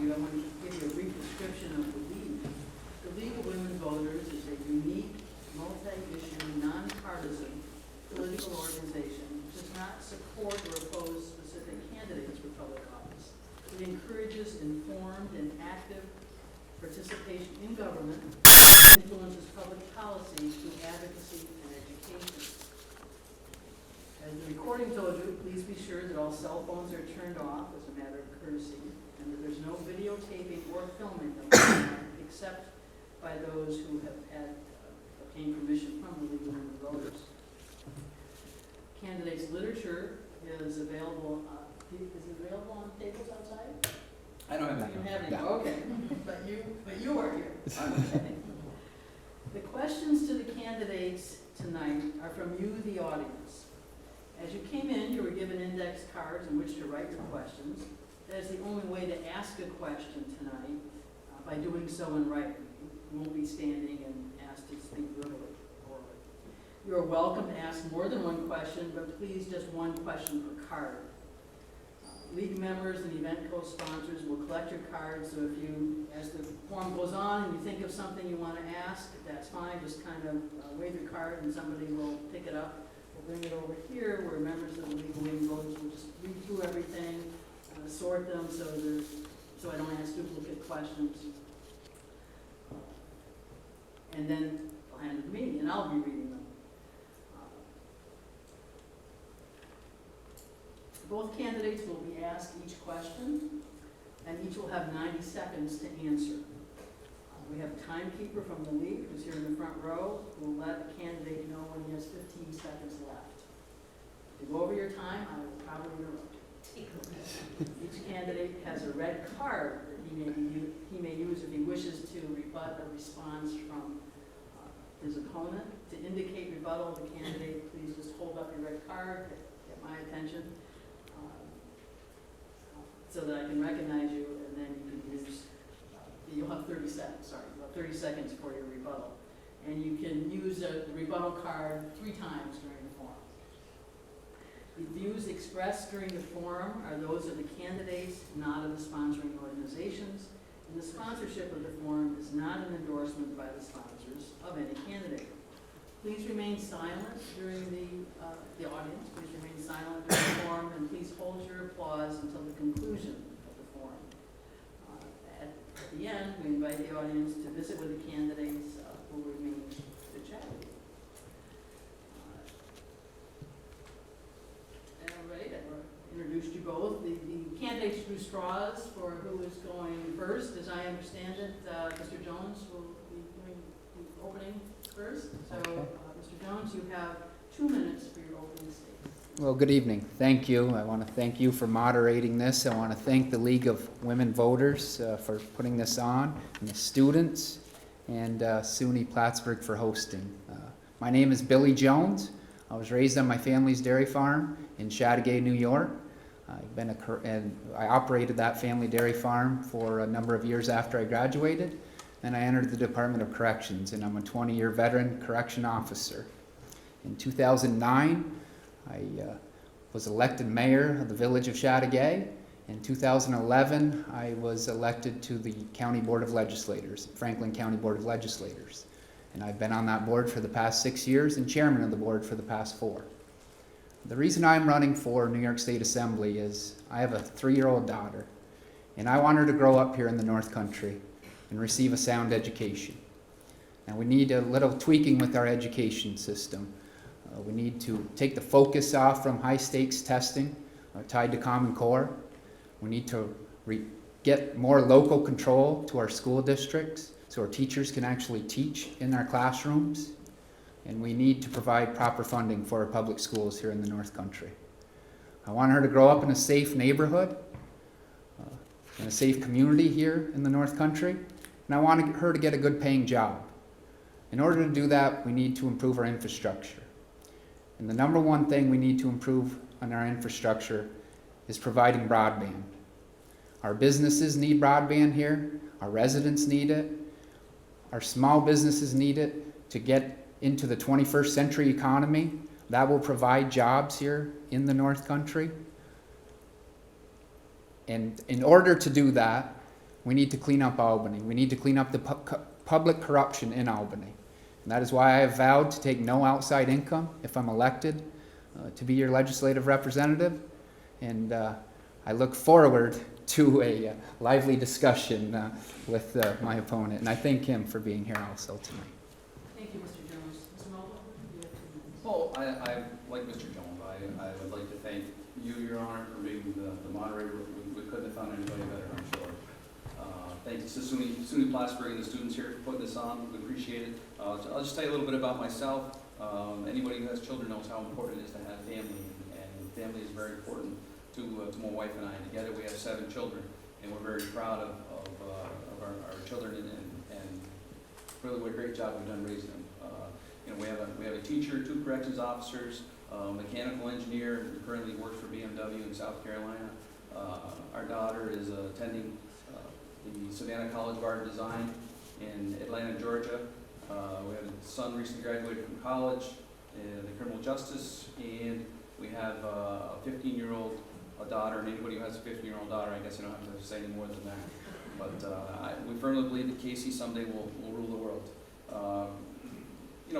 you, I want to give you a brief description of the League. The League of Women Voters is a unique, multi-issue, nonpartisan political organization which does not support or oppose specific candidates for public office. It encourages informed and active participation in government, influences public policy through advocacy and education. As the recording told you, please be sure that all cell phones are turned off as a matter of courtesy, and that there's no videotaping or filming of them, except by those who have obtained permission from the League of Women Voters. Candidates' literature is available. Is it available on tables outside? I don't have that. You don't have any. No. Okay, but you are here. Okay. The questions to the candidates tonight are from you, the audience. As you came in, you were given index cards in which to write your questions. That is the only way to ask a question tonight, by doing so in writing. You won't be standing and asked to speak verbally. You are welcome to ask more than one question, but please just one question per card. League members and event co-sponsors will collect your cards, so if you, as the forum goes on and you think of something you want to ask, that's fine. Just kind of wave your card and somebody will pick it up. We'll bring it over here where members of the League of Women Voters will just read through everything, sort them so I don't ask duplicate questions. And then they'll hand it to me and I'll be reading them. Both candidates will be asked each question, and each will have 90 seconds to answer. We have a timekeeper from the League who's here in the front row who will let the candidate know when he has 15 seconds left. If you go over your time, I will probably interrupt you. Each candidate has a red card that he may use if he wishes to rebut a response from his opponent. To indicate rebuttal of the candidate, please just hold up your red card, get my attention, so that I can recognize you, and then you can use, you'll have 30 seconds, sorry, you'll have 30 seconds for your rebuttal. And you can use a rebuttal card 3 times during the forum. The views expressed during the forum are those of the candidates, not of the sponsoring organizations, and the sponsorship of the forum is not an endorsement by the sponsors of any candidate. Please remain silent during the audience. Please remain silent during the forum, and please hold your applause until the conclusion of the forum. At the end, we invite the audience to visit with the candidates who remain to chat with you. All right, I've introduced you both. The candidates drew straws for who is going first. As I understand it, Mr. Jones will be doing the opening first. So, Mr. Jones, you have 2 minutes for your opening statement. Well, good evening. Thank you. I want to thank you for moderating this. I want to thank the League of Women Voters for putting this on, and the students, and SUNY Plattsburgh for hosting. My name is Billy Jones. I was raised on my family's dairy farm in Chateaugay, New York. I operated that family dairy farm for a number of years after I graduated. Then I entered the Department of Corrections, and I'm a 20-year veteran correction officer. In 2009, I was elected mayor of the village of Chateaugay. In 2011, I was elected to the County Board of Legislators, Franklin County Board of Legislators. And I've been on that board for the past 6 years and chairman of the board for the past 4. The reason I'm running for New York State Assembly is I have a 3-year-old daughter, and I want her to grow up here in the North Country and receive a sound education. Now we need a little tweaking with our education system. We need to take the focus off from high-stakes testing tied to Common Core. We need to get more local control to our school districts so our teachers can actually teach in our classrooms. And we need to provide proper funding for our public schools here in the North Country. I want her to grow up in a safe neighborhood, in a safe community here in the North Country, and I want her to get a good paying job. In order to do that, we need to improve our infrastructure. And the number one thing we need to improve on our infrastructure is providing broadband. Our businesses need broadband here, our residents need it, our small businesses need it to get into the 21st century economy. That will provide jobs here in the North Country. And in order to do that, We need to clean up Albany. We need to clean up the public corruption in Albany. And that is why I have vowed to take no outside income if I'm elected to be your legislative representative. And I look forward to a lively discussion with my opponent. And I thank him for being here also tonight. Thank you, Mr. Jones. Mr. Mulverhill, you have 2 minutes. Well, I like Mr. Jones. I would like to thank you, Your Honor, for being the moderator. We couldn't have found anybody better, I'm sure. Thanks to SUNY Plattsburgh and the students here for putting this on. We appreciate it. I'll just tell you a little bit about myself. Anybody who has children knows how important it is to have family, and family is very important to my wife and I. Together we have 7 children, and we're very proud of our children, and really what a great job we've done raising them. We have a teacher, 2 corrections officers, mechanical engineer who currently works for BMW in South Carolina. Our daughter is attending the Savannah College of Art and Design in Atlanta, Georgia. We have a son recently graduated from college in the criminal justice, and we have a 15-year-old daughter, and anybody who has a 15-year-old daughter, I guess I don't have to say any more than that. But we firmly believe that Casey someday will rule the world.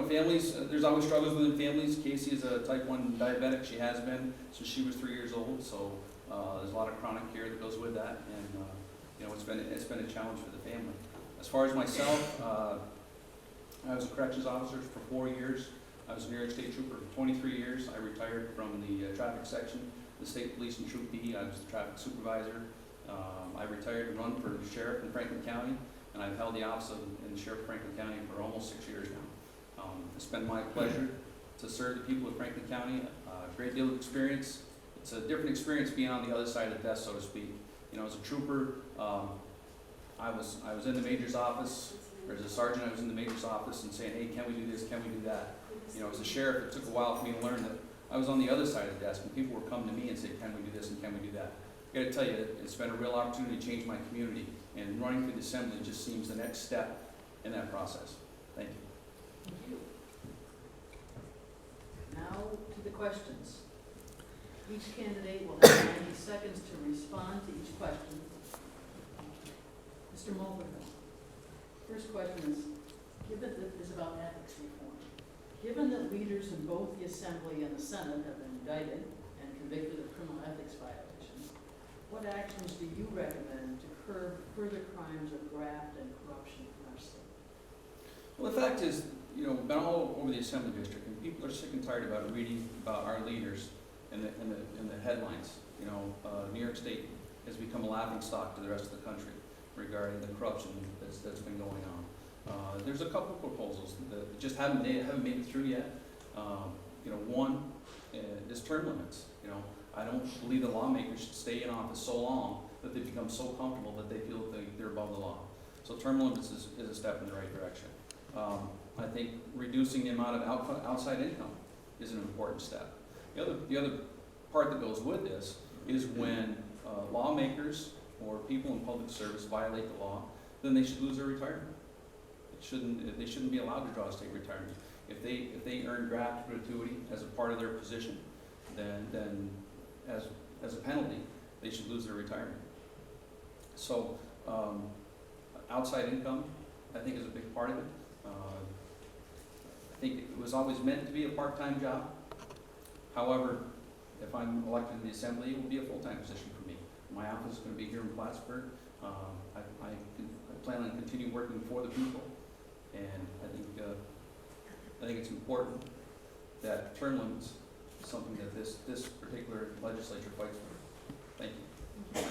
Families, there's always struggles within families. Casey is a type 1 diabetic. She has been since she was 3 years old, so there's a lot of chronic care that goes with that, and it's been a challenge for the family. As far as myself, I was a corrections officer for 4 years. I was a New York State Trooper for 23 years. I retired from the traffic section, the State Police and Troop B. I was the traffic supervisor. I retired and run for sheriff in Franklin County, and I've held the office in Sheriff of Franklin County for almost 6 years now. It's been my pleasure to serve the people of Franklin County. A great deal of experience. It's a different experience being on the other side of the desk, so to speak. As a trooper, I was in the major's office, or as a sergeant, I was in the major's office and saying, hey, can we do this, can we do that? As a sheriff, it took a while for me to learn that I was on the other side of the desk, and people were coming to me and saying, can we do this and can we do that? I gotta tell you, it's been a real opportunity to change my community, and running for the assembly just seems the next step in that process. Thank you. Thank you. Now to the questions. Each candidate will have 90 seconds to respond to each question. Mr. Mulverhill, first question is about ethics reform. Given that leaders in both the Assembly and the Senate have been indicted and convicted of criminal ethics violations, what actions do you recommend to curb further crimes of graft and corruption in our state? Well, the fact is, been all over the Assembly District, and people are sick and tired about reading about our leaders in the headlines. New York State has become a laughingstock to the rest of the country regarding the corruption that's been going on. There's a couple of proposals that just haven't made it through yet. One is term limits. I don't believe the lawmakers should stay in office so long that they become so comfortable that they feel that they're above the law. So term limits is a step in the right direction. I think reducing the amount of outside income is an important step. The other part that goes with this is when lawmakers or people in public service violate the law, then they should lose their retirement. They shouldn't be allowed to draw a state retirement. If they earn graft gratuity as a part of their position, then as a penalty, they should lose their retirement. So outside income, I think, is a big part of it. I think it was always meant to be a part-time job. However, if I'm elected to the Assembly, it will be a full-time position for me. My office is going to be here in Plattsburgh. I plan on continuing working for the people, and I think it's important that term limits is something that this particular legislature fights for. Thank you.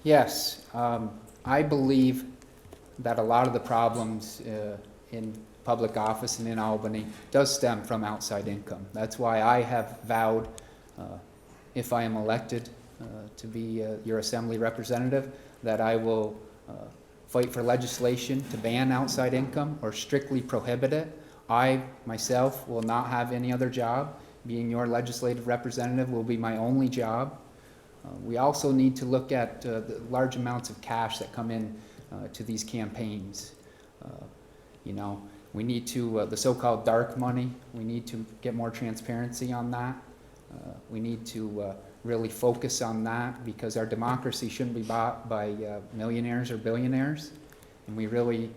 Yes, I believe that a lot of the problems in public office and in Albany does stem from outside income. That's why I have vowed, if I am elected to be your assembly representative, that I will fight for legislation to ban outside income or strictly prohibit it. I myself will not have any other job. Being your legislative representative will be my only job. We also need to look at the large amounts of cash that come in to these campaigns. We need to, the so-called dark money, we need to get more transparency on that. We need to really focus on that because our democracy shouldn't be bought by millionaires or billionaires, and we really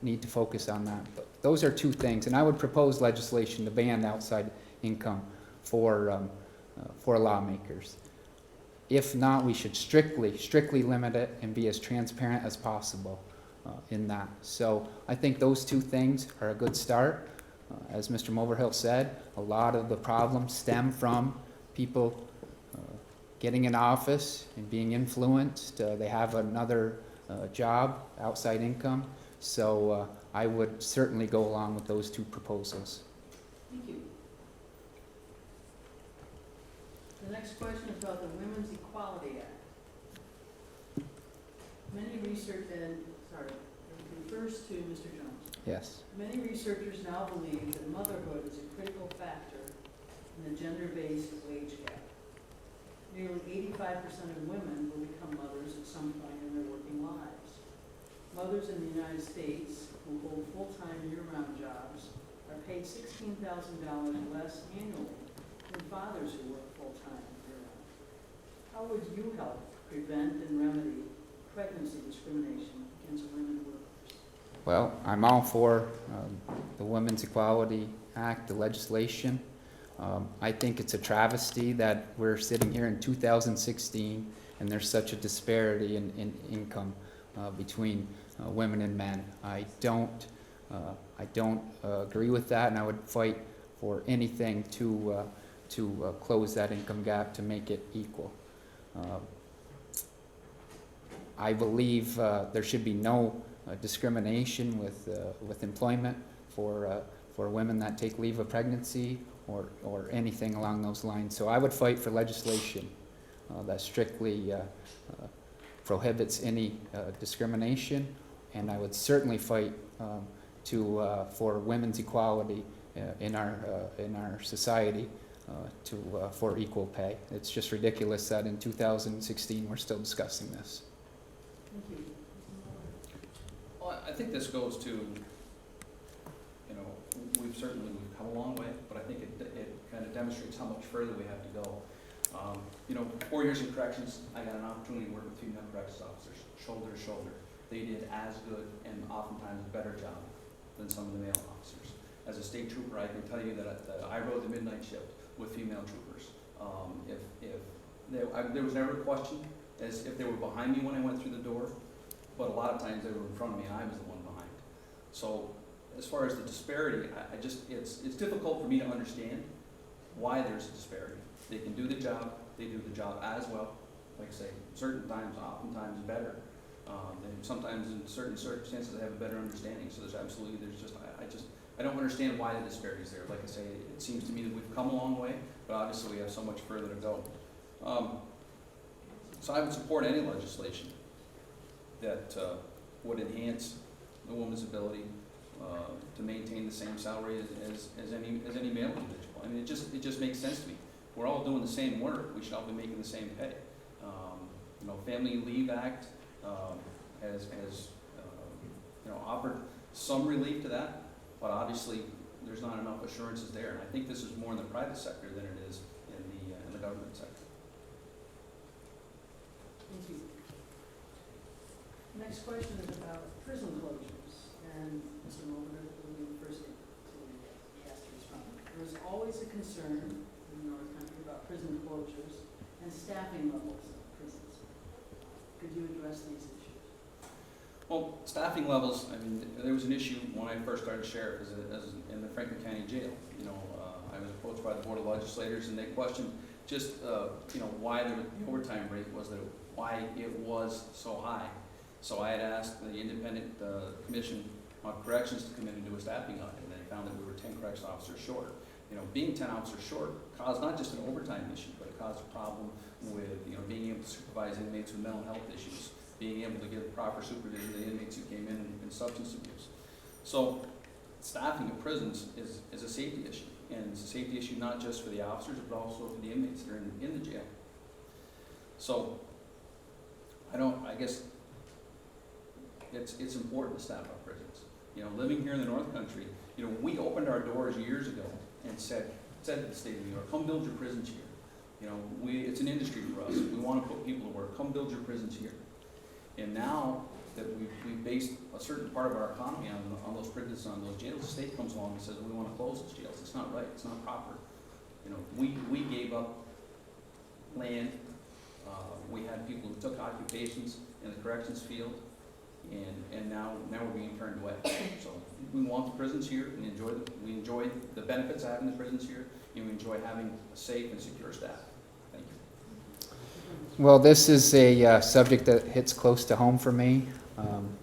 need to focus on that. But those are two things, and I would propose legislation to ban outside income for lawmakers. If not, we should strictly limit it and be as transparent as possible in that. So I think those two things are a good start. As Mr. Mulverhill said, a lot of the problems stem from people getting in office and being influenced. They have another job, outside income. So I would certainly go along with those two proposals. Thank you. The next question is about the Women's Equality Act. Many research, and, sorry, it refers to Mr. Jones. Yes. Many researchers now believe that motherhood is a critical factor in the gender-based wage gap. Nearly 85% of women will become mothers at some point in their working lives. Mothers in the United States who hold full-time year-round jobs are paid $16,000 less annually than fathers who work full-time year-round. How would you help prevent and remedy pregnancy discrimination against women workers? Well, I'm all for the Women's Equality Act, the legislation. I think it's a travesty that we're sitting here in 2016 and there's such a disparity in income between women and men. I don't agree with that, and I would fight for anything to close that income gap to make it equal. I believe there should be no discrimination with employment for women that take leave of pregnancy or anything along those lines. So I would fight for legislation that strictly prohibits any discrimination, and I would certainly fight for women's equality in our society for equal pay. It's just ridiculous that in 2016 we're still discussing this. Thank you. Well, I think this goes to, we've come a long way, but I think it kind of demonstrates how much further we have to go. 4 years in corrections, I got an opportunity to work with female corrections officers, shoulder to shoulder. They did as good and oftentimes a better job than some of the male officers. As a state trooper, I can tell you that I rode the midnight shift with female troopers. There was never a question as if they were behind me when I went through the door, but a lot of times they were in front of me and I was the one behind. So as far as the disparity, it's difficult for me to understand why there's a disparity. They can do the job, they do the job as well, like I say, certain times, oftentimes better. And sometimes in certain circumstances they have a better understanding. So I don't understand why the disparity is there. Like I say, it seems to me that we've come a long way, but obviously we have so much further to go. So I would support any legislation that would enhance the woman's ability to maintain the same salary as any male individual. I mean, it just makes sense to me. We're all doing the same work. We should all be making the same pay. Family Leave Act has offered some relief to that, but obviously there's not enough assurances there. And I think this is more in the private sector than it is in the government sector. Thank you. Next question is about prison closures, and Mr. Mulverhill will be the first to be asked to respond. There is always a concern in our country about prison closures and staffing levels of prisons. Could you address these issues? Well, staffing levels, I mean, there was an issue when I first started sheriff as in the Franklin County Jail. I was approached by the Board of Legislators and they questioned just, why the overtime rate was why it was so high. So I had asked the independent commission on corrections to come in and do a staffing audit, and they found that we were 10 correction officers short. Being 10 officers short caused not just an overtime issue, but it caused a problem with, being able to supervise inmates with mental health issues, being able to give proper supervision to the inmates who came in substance abuse. So staffing of prisons is a safety issue, and it's a safety issue not just for the officers, but also for the inmates that are in the jail. So I guess it's important to staff our prisons. Living here in the North Country, we opened our doors years ago and said, said to the state of New York, come build your prisons here. You know, it's an industry for us. We want to put people to work. Come build your prisons here. And now that we've based a certain part of our economy on those prisons, on those jails, the state comes along and says, we want to close those jails. It's not right. It's not proper. You know, we gave up land. We had people who took occupations in the corrections field, and now we're being turned away. So we want the prisons here, and we enjoy the benefits of having the prisons here, and we enjoy having a safe and secure staff. Thank you. Well, this is a subject that hits close to home for me.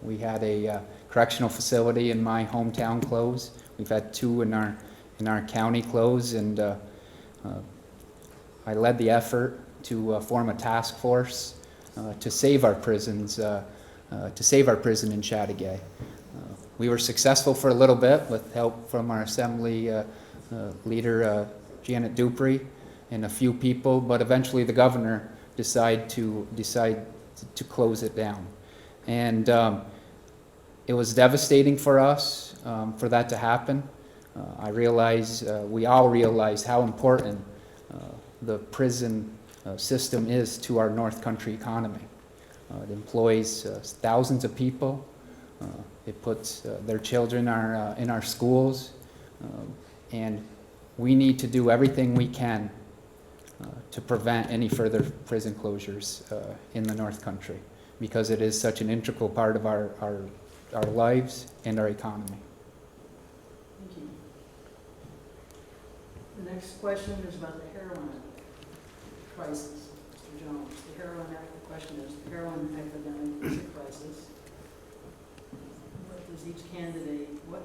We had a correctional facility in my hometown close. We've had 2 in our county close, and I led the effort to form a task force to save our prisons, to save our prison in Chateauguay. We were successful for a little bit with help from our assembly leader, Janet Duprey, and a few people, but eventually the governor decided to close it down. And it was devastating for us for that to happen. We all realize how important the prison system is to our North Country economy. It employs thousands of people. It puts their children in our schools, and we need to do everything we can to prevent any further prison closures in the North Country, because it is such an integral part of our lives and our economy. Thank you. The next question is about the heroin crisis. Mr. Jones, the question is, the heroin epidemic is a crisis. What does each candidate, what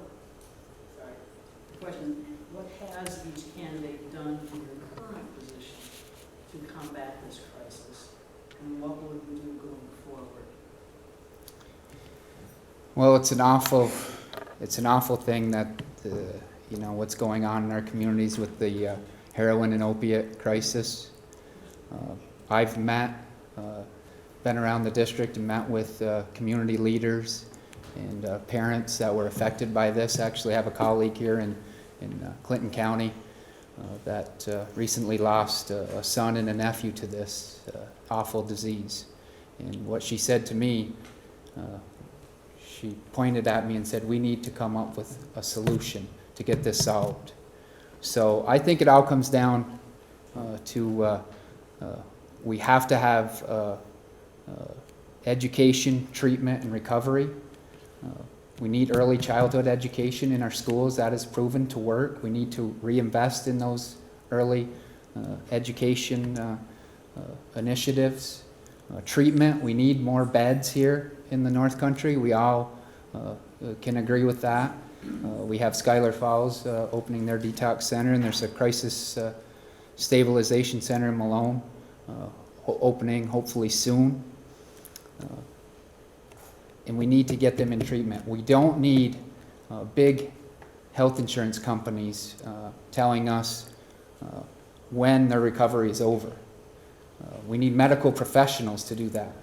has each candidate done in your current position to combat this crisis? And what will you do going forward? Well, it's an awful thing that what's going on in our communities with the heroin and opiate crisis. I've been around the district and met with community leaders and parents that were affected by this. I actually have a colleague here in Clinton County that recently lost a son and a nephew to this awful disease. And what she said to me, she pointed at me and said, we need to come up with a solution to get this solved. So I think it all comes down to we have to have education, treatment, and recovery. We need early childhood education in our schools. That is proven to work. We need to reinvest in those early education initiatives. Treatment, we need more beds here in the North Country. We all can agree with that. We have Schuyler Falls opening their detox center, and there's a crisis stabilization center in Malone opening hopefully soon. And we need to get them in treatment. We don't need big health insurance companies telling us when their recovery is over. We need medical professionals to do that.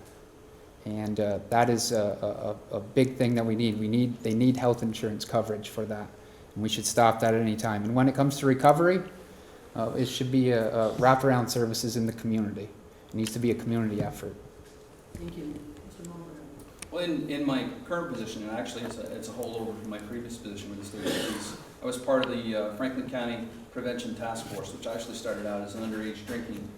And that is a big thing that we need. They need health insurance coverage for that. And we should stop that at any time. And when it comes to recovery, it should be a wraparound services in the community. It needs to be a community effort. Thank you. Mr. Mulverhill. Well, in my current position, and actually it's a holdover from my previous position with the state police, I was part of the Franklin County Prevention Task Force, which actually started out as an underage drinking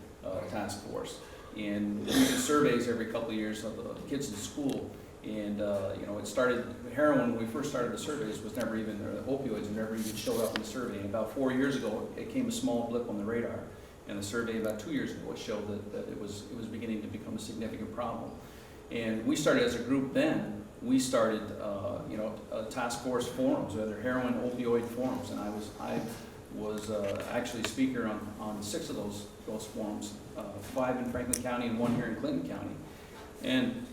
task force. And we did surveys every couple of years of the kids in school. And it started, heroin, when we first started the surveys, was never even, opioids never even showed up in the survey. And about 4 years ago, it came a small blip on the radar. And the survey about 2 years ago showed that it was beginning to become a significant problem. And we started as a group then, we started task force forums, whether heroin, opioid forums. And I was actually speaker on 6 of those forums, 5 in Franklin County and 1 here in Clinton County. And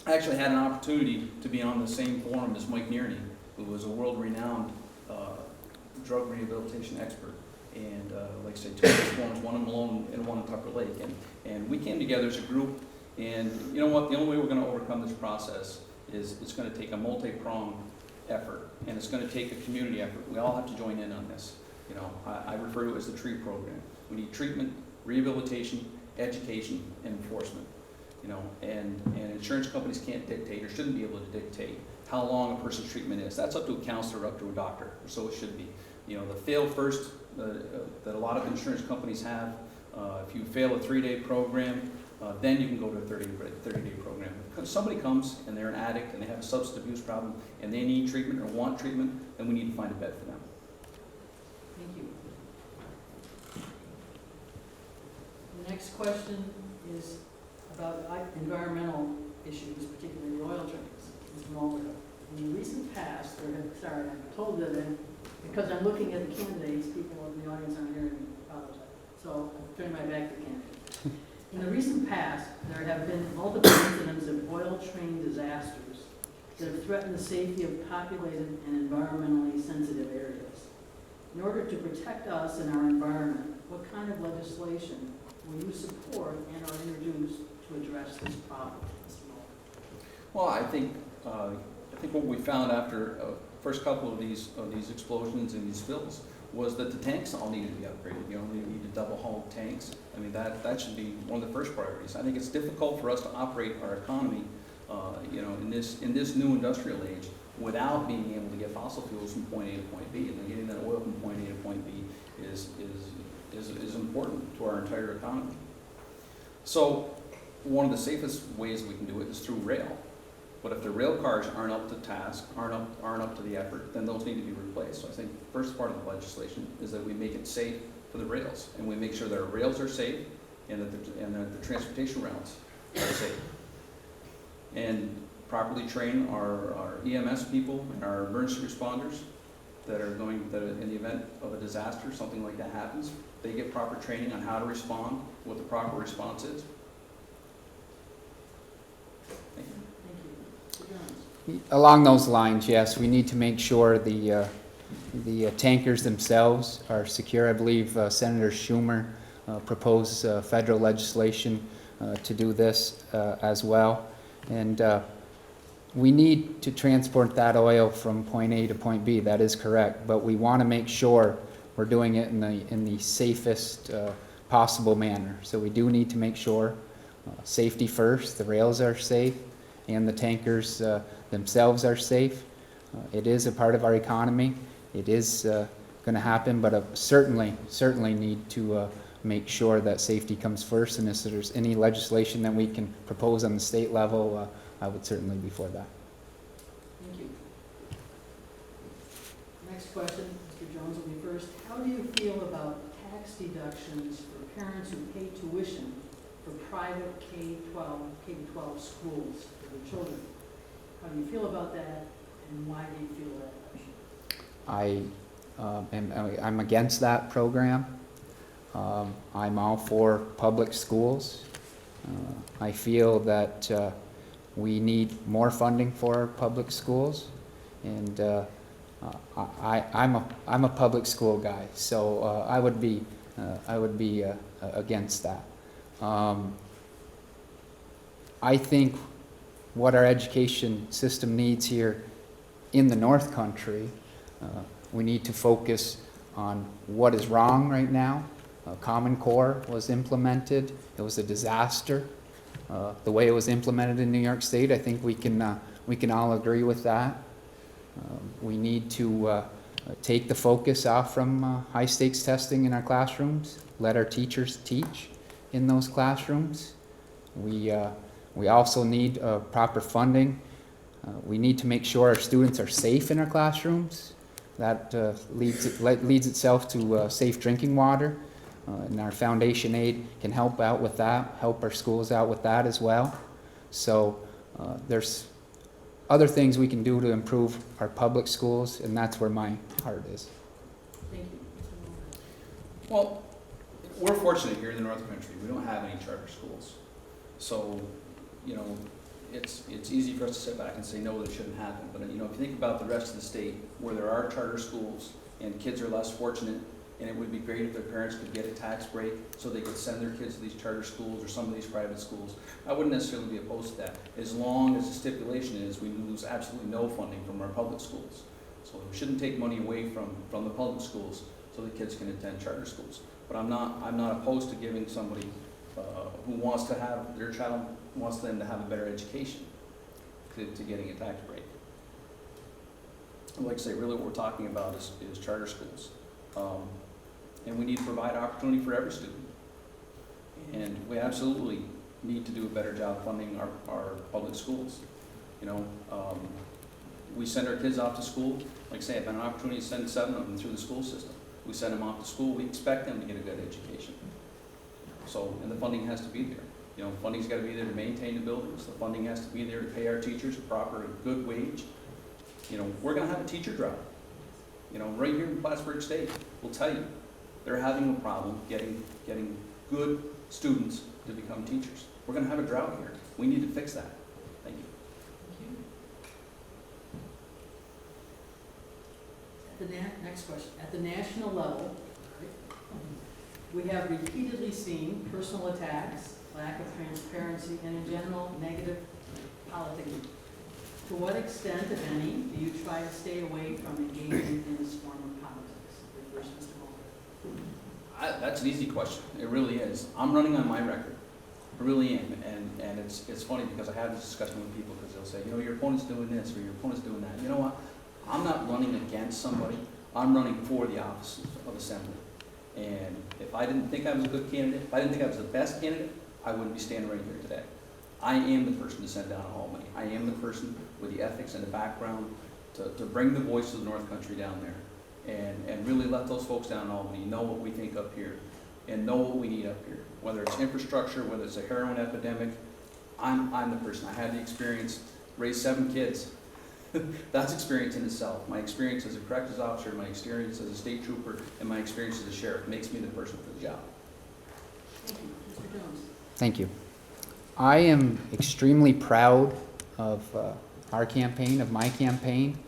I actually had an opportunity to be on the same forum as Mike Nearney, who was a world-renowned drug rehabilitation expert. And like I say, 2 of those forums, 1 in Malone and 1 in Tupper Lake. And we came together as a group, and you know what, the only way we're going to overcome this process is it's going to take a multi-pronged effort, and it's going to take a community effort. We all have to join in on this. You know, I refer to it as the TREE program. We need treatment, rehabilitation, education, and enforcement. You know, and insurance companies can't dictate or shouldn't be able to dictate how long a person's treatment is. That's up to a counselor, up to a doctor, or so it should be. You know, the fail first that a lot of insurance companies have, if you fail a 3-day program, then you can go to a 30-day program. If somebody comes and they're an addict and they have a substance abuse problem and they need treatment or want treatment, then we need to find a bed for them. Thank you. The next question is about environmental issues, particularly oil trains. Mr. Mulverhill. In the recent past, I'm told that because I'm looking at the candidates, people in the audience aren't hearing me, apologize. So I'm turning my back to the candidates. In the recent past, there have been multiple incidents of oil train disasters that have threatened the safety of populated and environmentally sensitive areas. In order to protect us and our environment, what kind of legislation will you support and or introduce to address this problem, Mr. Mulverhill? Well, I think what we found after first couple of these explosions and these spills was that the tanks all needed to be upgraded. You know, we needed double-hull tanks. I mean, that should be one of the first priorities. I think it's difficult for us to operate our economy, you know, in this new industrial age without being able to get fossil fuels from point A to point B. And then getting that oil from point A to point B is important to our entire economy. So one of the safest ways we can do it is through rail. But if the rail cars aren't up to task, aren't up to the effort, then those need to be replaced. So I think the first part of the legislation is that we make it safe for the rails, and we make sure that our rails are safe and that the transportation routes are safe. And properly train our EMS people and our emergency responders that in the event of a disaster, something like that happens, they get proper training on how to respond, what the proper response is. Thank you. Along those lines, yes, we need to make sure the tankers themselves are secure. I believe Senator Schumer proposed federal legislation to do this as well. And we need to transport that oil from point A to point B, that is correct, but we want to make sure we're doing it in the safest possible manner. So we do need to make sure safety first, the rails are safe, and the tankers themselves are safe. It is a part of our economy. It is going to happen, but certainly need to make sure that safety comes first. And if there's any legislation that we can propose on the state level, I would certainly be for that. Thank you. Next question, Mr. Jones will be first. How do you feel about tax deductions for parents who pay tuition for private K-12 schools for their children? How do you feel about that, and why do you feel that? I'm against that program. I'm all for public schools. I feel that we need more funding for our public schools, and I'm a public school guy, so I would be against that. I think what our education system needs here in the North Country, we need to focus on what is wrong right now. Common Core was implemented. It was a disaster. The way it was implemented in New York State, I think we can all agree with that. We need to take the focus off from high stakes testing in our classrooms. Let our teachers teach in those classrooms. We also need proper funding. We need to make sure our students are safe in our classrooms. That leads itself to safe drinking water. And our foundation aid can help out with that, help our schools out with that as well. So there's other things we can do to improve our public schools, and that's where my heart is. Thank you. Well, we're fortunate here in the North Country. We don't have any charter schools. So, you know, it's easy for us to sit back and say, no, that shouldn't happen. But, you know, if you think about the rest of the state where there are charter schools and kids are less fortunate, and it would be great if their parents could get a tax break so they could send their kids to these charter schools or some of these private schools, I wouldn't necessarily be opposed to that, as long as the stipulation is we lose absolutely no funding from our public schools. So we shouldn't take money away from the public schools so the kids can attend charter schools. But I'm not opposed to giving somebody who wants to have, their child wants them to have a better education to getting a tax break. Like I say, really what we're talking about is charter schools. And we need to provide opportunity for every student. And we absolutely need to do a better job funding our public schools. You know, we send our kids off to school. Like I say, I've had an opportunity to send 7 of them through the school system. We send them off to school, we expect them to get a good education. So, and the funding has to be there. You know, funding's got to be there to maintain the buildings. The funding has to be there to pay our teachers a proper, good wage. You know, we're going to have a teacher drought. You know, right here in Plattsburgh State, we'll tell you, they're having a problem getting good students to become teachers. We're going to have a drought here. We need to fix that. Thank you. Next question. At the national level, we have repeatedly seen personal attacks, lack of transparency, and in general, negative politicking. To what extent, if any, do you try to stay away from engaging in this form of politics? First, Mr. Mulverhill. That's an easy question. It really is. I'm running on my record. I really am. And it's funny because I have this discussion with people because they'll say, you know, your opponent's doing this or your opponent's doing that. You know what? I'm not running against somebody. I'm running for the office of Assembly. And if I didn't think I was a good candidate, if I didn't think I was the best candidate, I wouldn't be standing right here today. I am the person to send down to Albany. I am the person with the ethics and the background to bring the voice of the North Country down there and really let those folks down in Albany know what we think up here and know what we need up here. Whether it's infrastructure, whether it's a heroin epidemic, I'm the person. I had the experience, raised 7 kids. That's experience in itself. My experience as a corrections officer, my experience as a state trooper, and my experience as a sheriff makes me the person for the job. Thank you. Mr. Jones. Thank you. I am extremely proud of our campaign, of my campaign,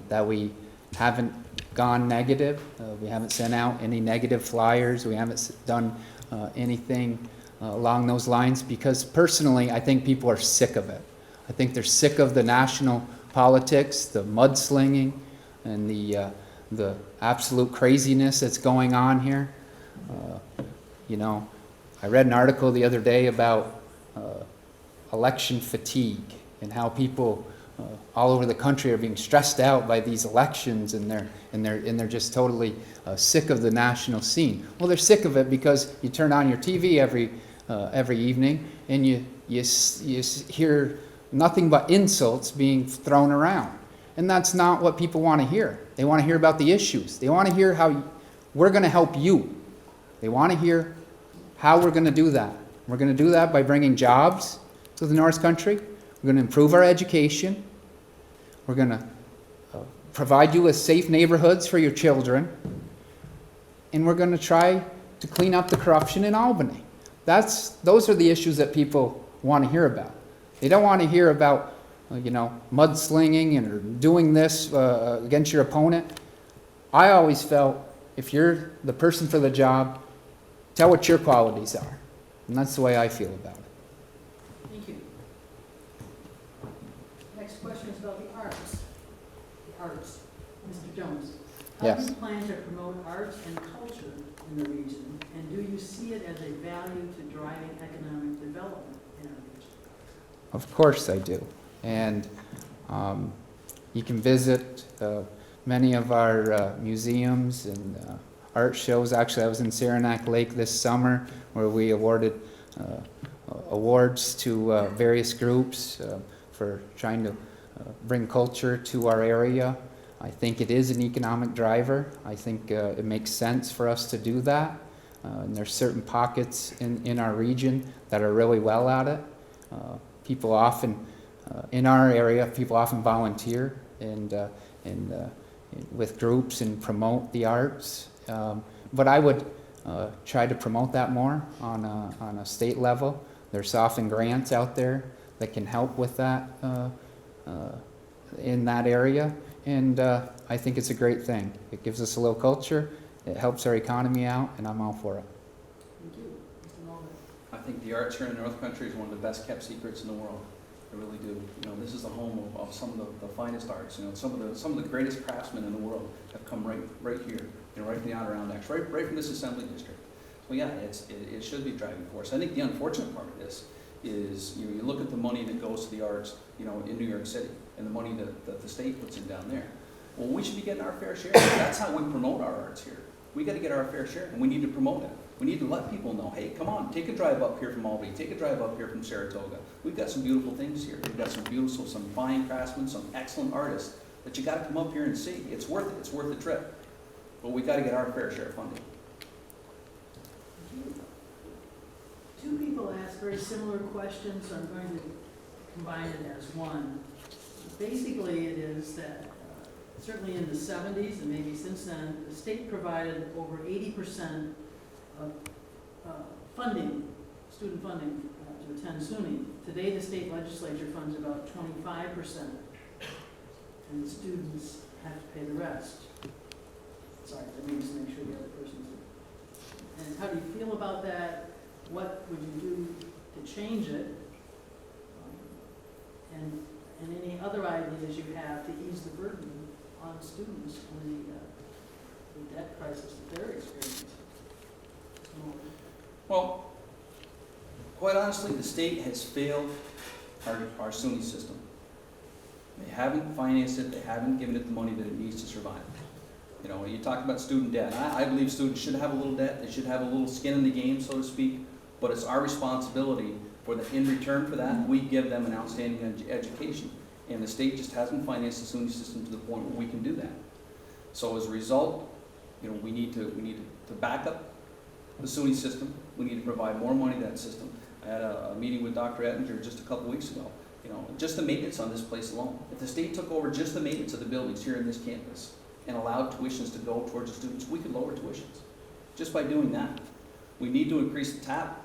that we haven't gone negative. We haven't sent out any negative flyers. We haven't done anything along those lines because personally I think people are sick of it. I think they're sick of the national politics, the mudslinging, and the absolute craziness that's going on here. You know, I read an article the other day about election fatigue and how people all over the country are being stressed out by these elections, and they're just totally sick of the national scene. Well, they're sick of it because you turn on your TV every evening and you hear nothing but insults being thrown around, and that's not what people want to hear. They want to hear about the issues. They want to hear how we're going to help you. They want to hear how we're going to do that. We're going to do that by bringing jobs to the North Country. We're going to improve our education. We're going to provide you with safe neighborhoods for your children. And we're going to try to clean up the corruption in Albany. Those are the issues that people want to hear about. They don't want to hear about, mudslinging and or doing this against your opponent. I always felt if you're the person for the job, tell what your qualities are. And that's the way I feel about it. Thank you. Next question is about the arts. The arts. Mr. Jones. How Yes. do you plan to promote arts and culture in the region? And do you see it as a value to driving economic development in our region? Of course I do. And you can visit many of our museums and art shows. Actually, I was in Saranac Lake this summer where we awarded awards to various groups for trying to bring culture to our area. I think it is an economic driver. I think it makes sense for us to do that. And there's certain pockets in our region that are really well at it. People often, in our area, people often volunteer and with groups and promote the arts. But I would try to promote that more on a state level. There's often grants out there that can help with that in that area. And I think it's a great thing. It gives us a little culture. It helps our economy out, and I'm all for it. Thank you. Mr. Mulverhill. I think the arts here in the North Country is one of the best kept secrets in the world. I really do. This is the home of some of the finest arts. Some of the greatest craftsmen in the world have come right here. right from the Adirondacks, right from this assembly district. So yeah, it should be a driving force. I think the unfortunate part of this is, you look at the money that goes to the arts, in New York City, and the money that the state puts in down there. Well, we should be getting our fair share. That's how we promote our arts here. We got to get our fair share, and we need to promote it. We need to let people know, hey, come on, take a drive up here from Albany, take a drive up here from Saratoga. We've got some beautiful things here. We've got some fine craftsmen, some excellent artists that you got to come up here and see. It's worth it. It's worth the trip. But we got to get our fair share of funding. Two people asked very similar questions, so I'm going to combine it as one. Basically, it is that certainly in the 70s and maybe since then, the state provided over 80% of funding, student funding to attend SUNY. Today, the state legislature funds about 25%, and the students have to pay the rest. Sorry, I mean to make sure the other person's. And how do you feel about that? What would you do to change it? And any other ideas you have to ease the burden on students in the debt crisis that they're experiencing? Well, quite honestly, the state has failed our SUNY system. They haven't financed it. They haven't given it the money that it needs to survive. You talk about student debt. I believe students should have a little debt. They should have a little skin in the game, so to speak. But it's our responsibility in return for that, we give them an outstanding education. And the state just hasn't financed the SUNY system to the point where we can do that. So as a result, we need to back up the SUNY system. We need to provide more money to that system. I had a meeting with Dr. Ettinger just a couple weeks ago. Just the maintenance on this place alone. If the state took over just the maintenance of the buildings here in this campus and allowed tuitions to go towards the students, we could lower tuitions. Just by doing that. We need to increase the TAP.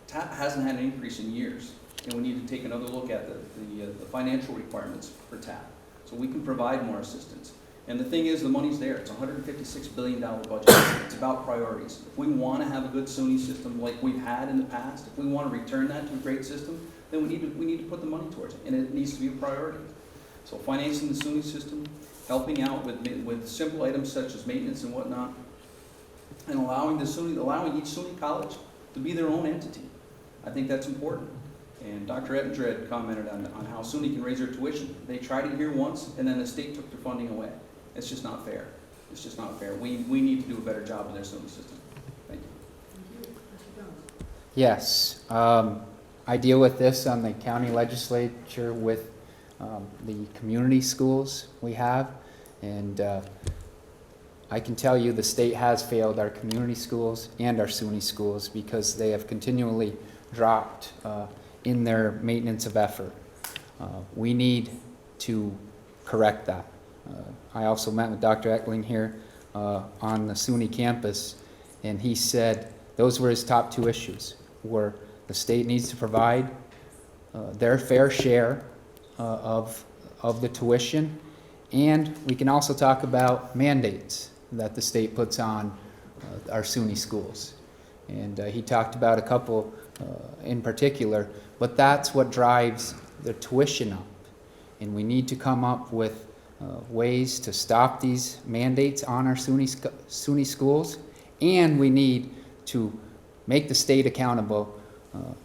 TAP hasn't had an increase in years, and we need to take another look at the financial requirements for TAP so we can provide more assistance. And the thing is, the money's there. It's a $156 billion budget. It's about priorities. If we want to have a good SUNY system like we've had in the past, if we want to return that to a great system, then we need to put the money towards it, and it needs to be a priority. So financing the SUNY system, helping out with simple items such as maintenance and whatnot, and allowing each SUNY college to be their own entity. I think that's important. And Dr. Ettinger had commented on how SUNY can raise their tuition. They tried it here once, and then the state took their funding away. It's just not fair. It's just not fair. We need to do a better job in their SUNY system. Thank you. Thank you. Mr. Jones. Yes, I deal with this on the county legislature with the community schools we have, and I can tell you the state has failed our community schools and our SUNY schools because they have continually dropped in their maintenance of effort. We need to correct that. I also met with Dr. Eckling here on the SUNY campus, and he said those were his top two issues, where the state needs to provide their fair share of the tuition, and we can also talk about mandates that the state puts on our SUNY schools. And he talked about a couple in particular, but that's what drives the tuition up. And we need to come up with ways to stop these mandates on our SUNY schools, and we need to make the state accountable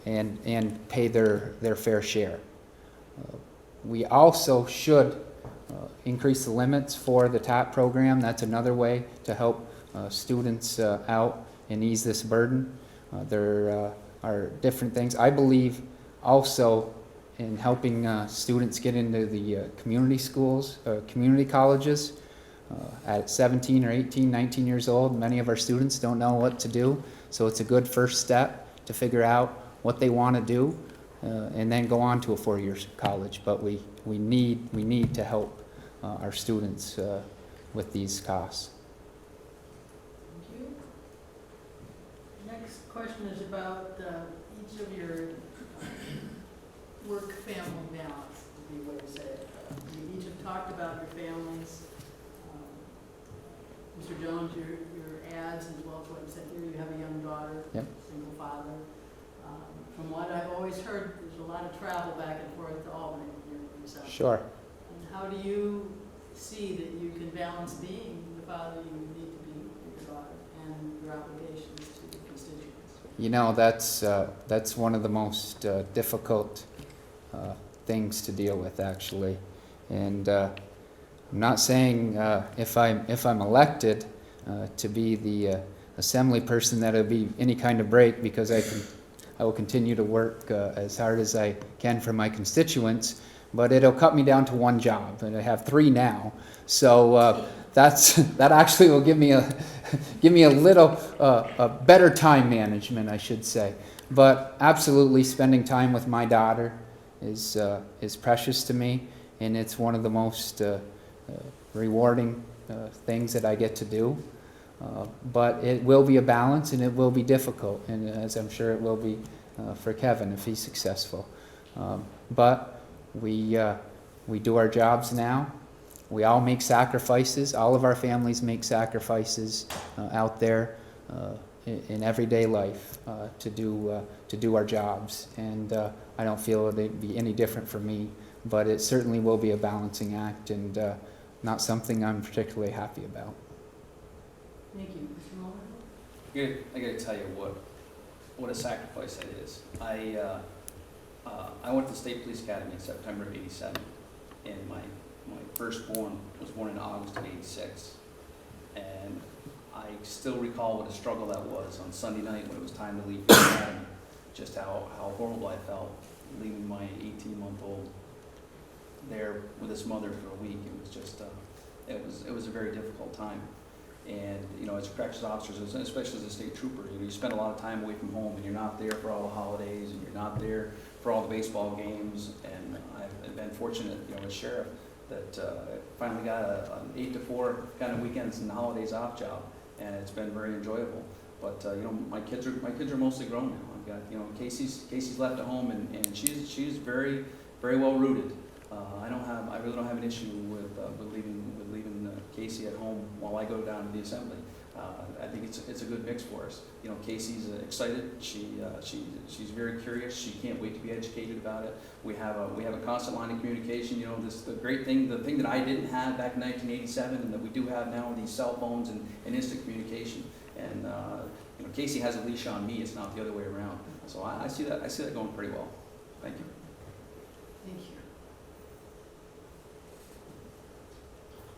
and pay their fair share. We also should increase the limits for the TAP program. That's another way to help students out and ease this burden. There are different things. I believe also in helping students get into the community schools, community colleges. At 17 or 18, 19 years old, many of our students don't know what to do. So it's a good first step to figure out what they want to do and then go on to a 4-year college. But we need to help our students with these costs. Thank you. Next question is about each of your work-family balance, would be a way to say it. You each have talked about your families. Mr. Jones, your ads, as well as what you said here, you have a young daughter, Yep. single father. From what I've always heard, there's a lot of travel back and forth to Albany. Sure. And how do you see that you can balance being the father you need to be and your obligations to the constituents? You know, that's one of the most difficult things to deal with, actually. And I'm not saying if I'm elected to be the assembly person that it'll be any kind of break, because I will continue to work as hard as I can for my constituents, but it'll cut me down to one job, and I have 3 now. So that actually will give me a little better time management, I should say. But absolutely, spending time with my daughter is precious to me, and it's one of the most rewarding things that I get to do. But it will be a balance, and it will be difficult, and as I'm sure it will be for Kevin if he's successful. But we do our jobs now. We all make sacrifices. All of our families make sacrifices out there in everyday life to do our jobs, and I don't feel it'd be any different for me. But it certainly will be a balancing act, and not something I'm particularly happy about. Thank you. Mr. Mulverhill? I gotta tell you what a sacrifice that is. I went to the State Police Academy in September of '87, and my firstborn was born in August of '86. And I still recall what a struggle that was on Sunday night when it was time to leave the academy. Just how horrible I felt leaving my 18-month-old there with his mother for a week. It was just, it was a very difficult time. And, you know, as corrections officers, especially as a state trooper, you spend a lot of time away from home, and you're not there for all the holidays, and you're not there for all the baseball games. And I've been fortunate, as sheriff, that I finally got an 8 to 4 kind of weekends and holidays off job, and it's been very enjoyable. But my kids are mostly grown now. I've got, Casey's left at home, and she's very, very well rooted. I really don't have an issue with leaving Casey at home while I go down to the assembly. I think it's a good mix for us. Casey's excited. She's very curious. She can't wait to be educated about it. We have a constant line of communication. The thing that I didn't have back in 1987, and that we do have now, these cell phones and instant communication. And Casey has a leash on me. It's not the other way around. So I see that going pretty well. Thank you. Thank you.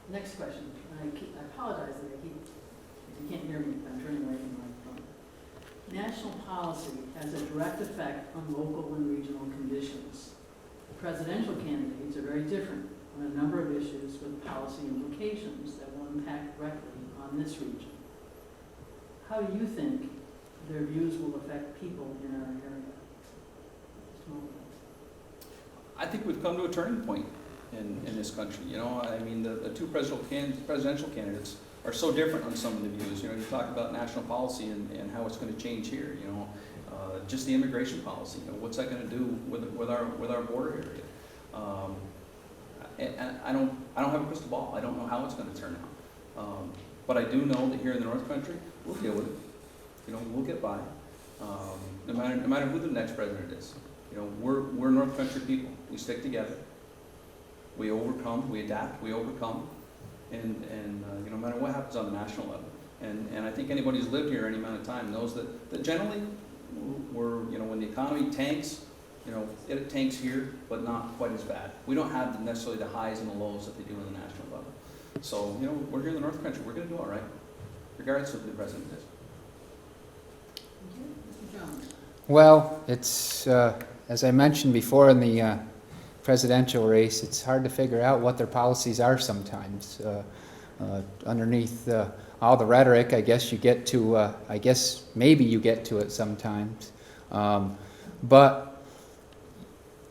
Next question. I apologize that you can't hear me, but I'm turning away from my phone. National policy has a direct effect on local and regional conditions. Presidential candidates are very different on a number of issues with policy implications that will impact directly on this region. How do you think their views will affect people in our area? Mr. Mulverhill. I think we've come to a turning point in this country. The 2 presidential candidates are so different on some of the views. You talk about national policy and how it's going to change here. Just the immigration policy. What's that going to do with our border area? And I don't have a crystal ball. I don't know how it's going to turn out. But I do know that here in the North Country, we'll deal with it. We'll get by. No matter who the next president is. We're North Country people. We stick together. We overcome, we adapt, we overcome, and no matter what happens on the national level. And I think anybody who's lived here any amount of time knows that generally when the economy tanks, it tanks here, but not quite as bad. We don't have necessarily the highs and the lows that they do on the national level. So, we're here in the North Country, we're going to do all right, regardless of who the president is. Thank you. Mr. Jones. Well, it's as I mentioned before in the presidential race, it's hard to figure out what their policies are sometimes. Underneath all the rhetoric, I guess you get to, maybe you get to it sometimes. But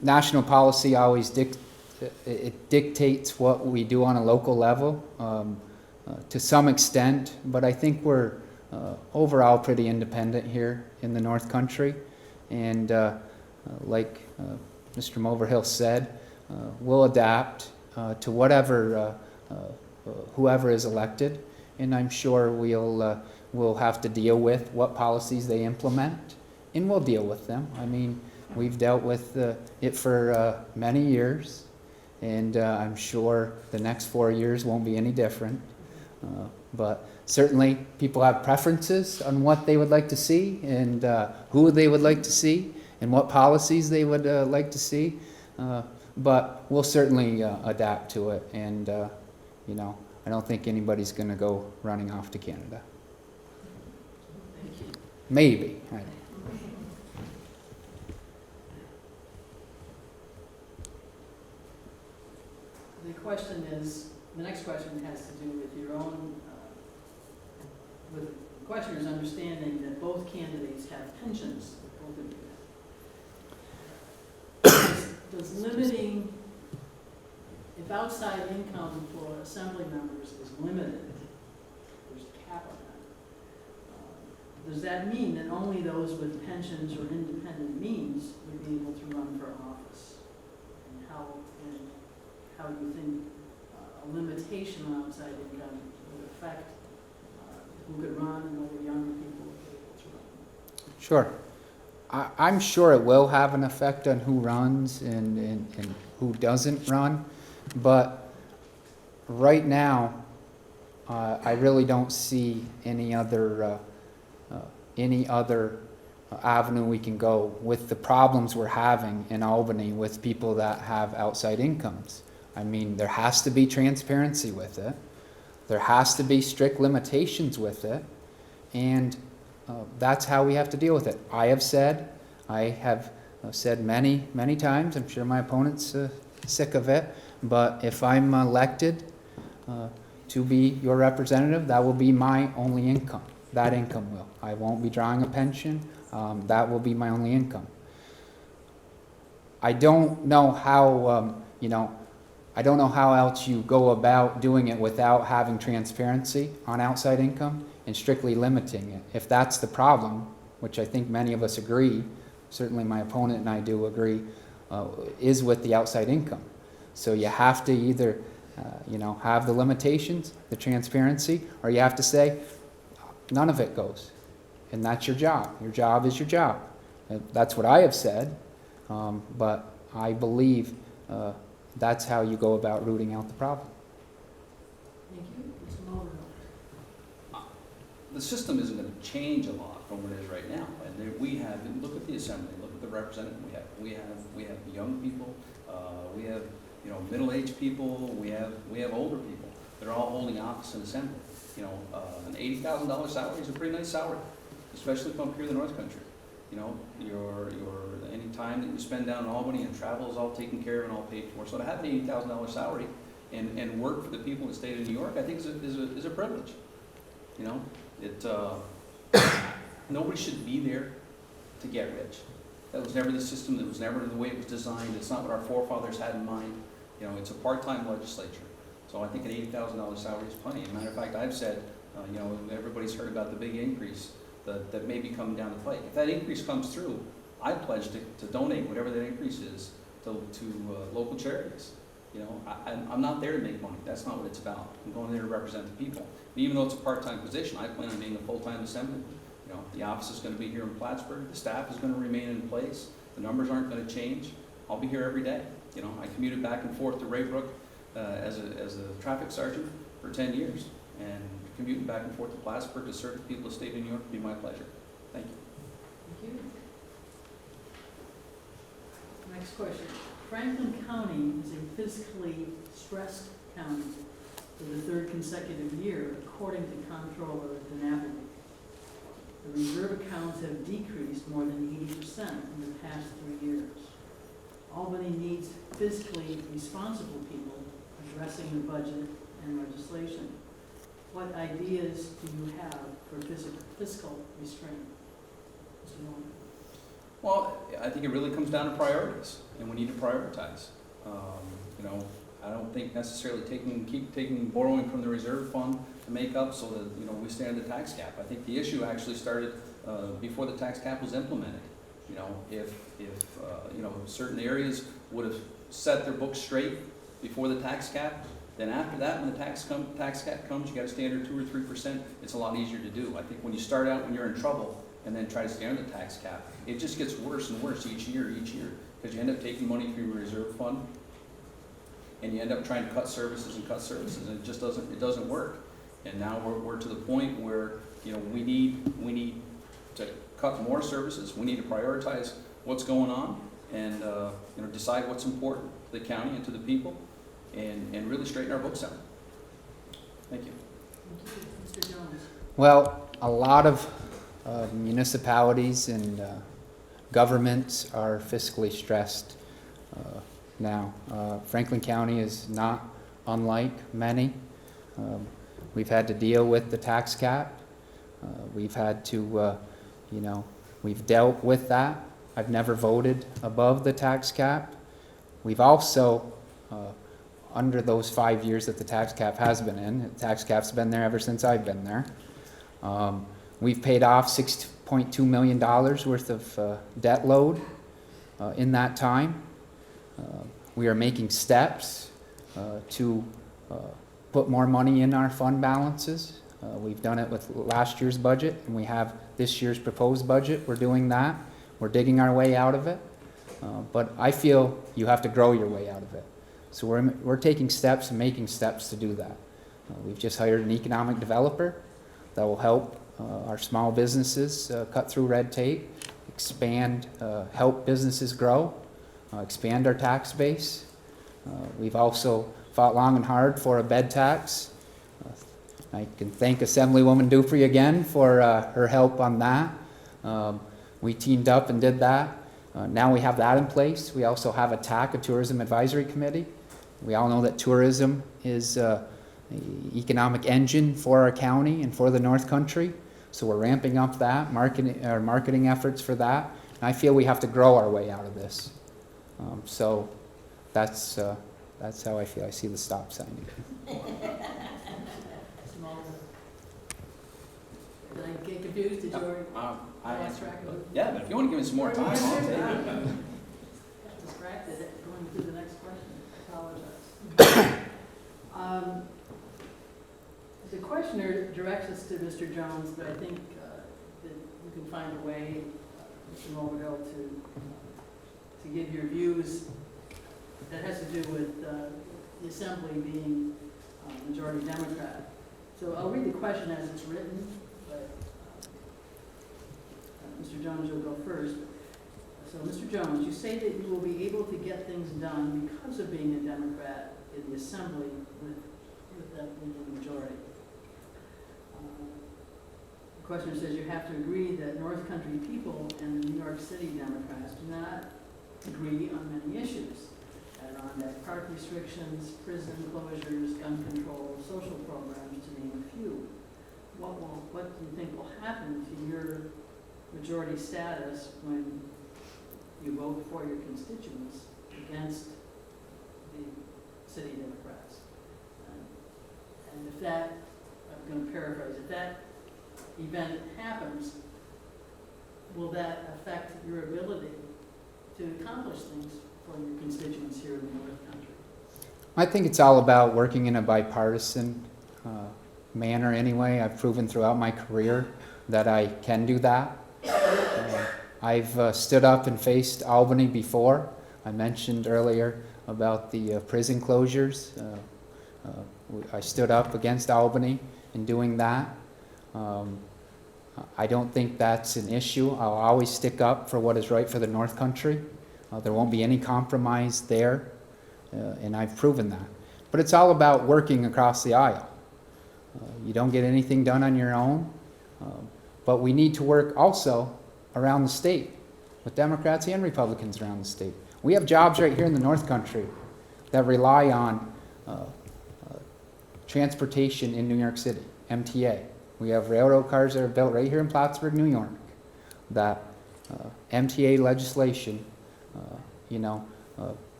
national policy always dictates what we do on a local level to some extent, but I think we're overall pretty independent here in the North Country. And like Mr. Mulverhill said, we'll adapt to whatever whoever is elected, and I'm sure we'll have to deal with what policies they implement, and we'll deal with them. I mean, we've dealt with it for many years, and I'm sure the next 4 years won't be any different. But certainly, people have preferences on what they would like to see and who they would like to see and what policies they would like to see. But we'll certainly adapt to it, and you know, I don't think anybody's going to go running off to Canada. Thank you. Maybe. The next question has to do with your own, with the questioner's understanding that both candidates have pensions, both of you. Does limiting, if outside income for assembly members is limited, there's a cap on that, does that mean that only those with pensions or independent means would be able to run for office? And how do you think a limitation on outside income would affect who could run and whether younger people would be able to run? Sure. I'm sure it will have an effect on who runs and who doesn't run, but right now, I really don't see any other avenue we can go with the problems we're having in Albany with people that have outside incomes. I mean, there has to be transparency with it. There has to be strict limitations with it, and that's how we have to deal with it. I have said many, many times, I'm sure my opponent's sick of it, but if I'm elected to be your representative, that will be my only income. That income will. I won't be drawing a pension. That will be my only income. I don't know how, I don't know how else you go about doing it without having transparency on outside income and strictly limiting it. If that's the problem, which I think many of us agree, certainly my opponent and I do agree, is with the outside income. So you have to either, have the limitations, the transparency, or you have to say, none of it goes. And that's your job. Your job is your job. That's what I have said, but I believe that's how you go about rooting out the problem. Thank you. Mr. Mulverhill. The system isn't going to change a lot from what it is right now. And we have, look at the assembly, look at the representative we have. We have young people, we have middle-aged people, we have older people. They're all holding office in assembly. An $80,000 salary is a pretty nice salary, especially from up here in the North Country. Your any time that you spend down in Albany and travel is all taken care of and all paid for. So to have an $80,000 salary and work for the people in the state of New York, I think is a privilege. Nobody should be there to get rich. That was never the system. That was never the way it was designed. It's not what our forefathers had in mind. It's a part-time legislature. So I think an $80,000 salary is plenty. As a matter of fact, I've said, everybody's heard about the big increase that may be coming down the pike. If that increase comes through, I pledge to donate whatever that increase is to local charities. I'm not there to make money. That's not what it's about. I'm going there to represent the people. And even though it's a part-time position, I plan on being a full-time assemblyman. The office is going to be here in Plattsburgh. The staff is going to remain in place. The numbers aren't going to change. I'll be here every day. I commuted back and forth to Raybrook as a traffic sergeant for 10 years. And commuting back and forth to Plattsburgh to serve the people of the state of New York would be my pleasure. Thank you. Thank you. Next question. Franklin County is a fiscally stressed county for the third consecutive year, according to Comptroller DeNapoli. The reserve accounts have decreased more than 80% in the past 3 years. Albany needs fiscally responsible people addressing the budget and legislation. What ideas do you have for fiscal restraint? Mr. Mullen? Well, I think it really comes down to priorities, and we need to prioritize. I don't think necessarily keep borrowing from the reserve fund to make up so that we stay under the tax cap. I think the issue actually started before the tax cap was implemented. If certain areas would have set their books straight before the tax cap, then after that, when the tax cap comes, you got a standard 2 or 3%. It's a lot easier to do. I think when you start out when you're in trouble and then try to stay under the tax cap, it just gets worse and worse each year, because you end up taking money from your reserve fund, and you end up trying to cut services, and it just doesn't work. And now we're to the point where, you know, we need to cut more services, we need to prioritize what's going on, and, you know, decide what's important to the county and to the people, and really straighten our books out. Thank you. Thank you. Mr. Jones? Well, a lot of municipalities and governments are fiscally stressed now. Franklin County is not unlike many. We've had to deal with the tax cap. We've had to, you know, we've dealt with that. I've never voted above the tax cap. We've also, under those 5 years that the tax cap has been in, the tax cap's been there ever since I've been there, we've paid off $6.2 million worth of debt load in that time. We are making steps to put more money in our fund balances. We've done it with last year's budget, and we have this year's proposed budget. We're doing that. We're digging our way out of it. But I feel you have to grow your way out of it. So we're taking steps and making steps to do that. We've just hired an economic developer that will help our small businesses cut through red tape, expand, help businesses grow, expand our tax base. We've also fought long and hard for a bed tax. I can thank Assemblywoman Duprey again for her help on that. We teamed up and did that. Now we have that in place. We also have a TAC, a Tourism Advisory Committee. We all know that tourism is an economic engine for our county and for the North Country. So we're ramping up that, our marketing efforts for that. And I feel we have to grow our way out of this. So that's how I feel. I see the stop sign again. Did I get confused? Did you lost track of it? Yeah, but if you want to give me some more time, I'll take it. Got distracted going through the next question. I apologize. The questioner directs us to Mr. Jones, but I think that you can find a way, Mr. Mulverhill, to give your views that has to do with the Assembly being majority Democrat. So I'll read the question as it's written, but Mr. Jones, you'll go first. So, Mr. Jones, you say that you will be able to get things done because of being a Democrat in the Assembly with that being the majority. The questioner says you have to agree that North Country people and the New York City Democrats do not agree on many issues. Adirondack park restrictions, prison closures, gun control, social programs, to name a few. What do you think will happen to your majority status when you vote for your constituents against the city Democrats? And if that, I'm going to paraphrase, if that event happens, will that affect your ability to accomplish things for your constituents here in the North Country? I think it's all about working in a bipartisan manner anyway. I've proven throughout my career that I can do that. I've stood up and faced Albany before. I mentioned earlier about the prison closures. I stood up against Albany in doing that. I don't think that's an issue. I'll always stick up for what is right for the North Country. There won't be any compromise there, and I've proven that. But it's all about working across the aisle. You don't get anything done on your own, but we need to work also around the state with Democrats and Republicans around the state. We have jobs right here in the North Country that rely on transportation in New York City, MTA. We have railroad cars that are built right here in Plattsburgh, New York, that MTA legislation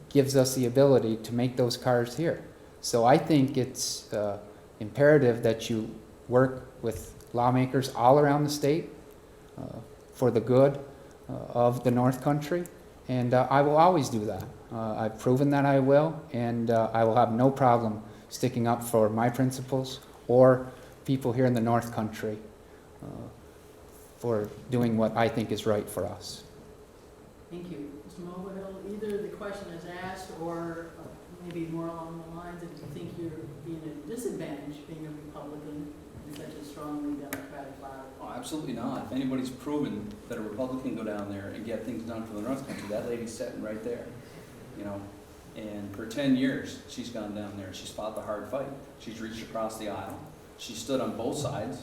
gives us the ability to make those cars here. So I think it's imperative that you work with lawmakers all around the state for the good of the North Country, and I will always do that. I've proven that I will, and I will have no problem sticking up for my principles or people here in the North Country for doing what I think is right for us. Thank you. Mr. Mulverhill, either the question is asked or maybe more along the lines of you think you're being at a disadvantage being a Republican in such a strongly Democratic body? Oh, absolutely not. If anybody's proven that a Republican can go down there and get things done for the North Country, that lady's sitting right there, you know. And for 10 years, she's gone down there. She's fought the hard fight. She's reached across the aisle. She stood on both sides,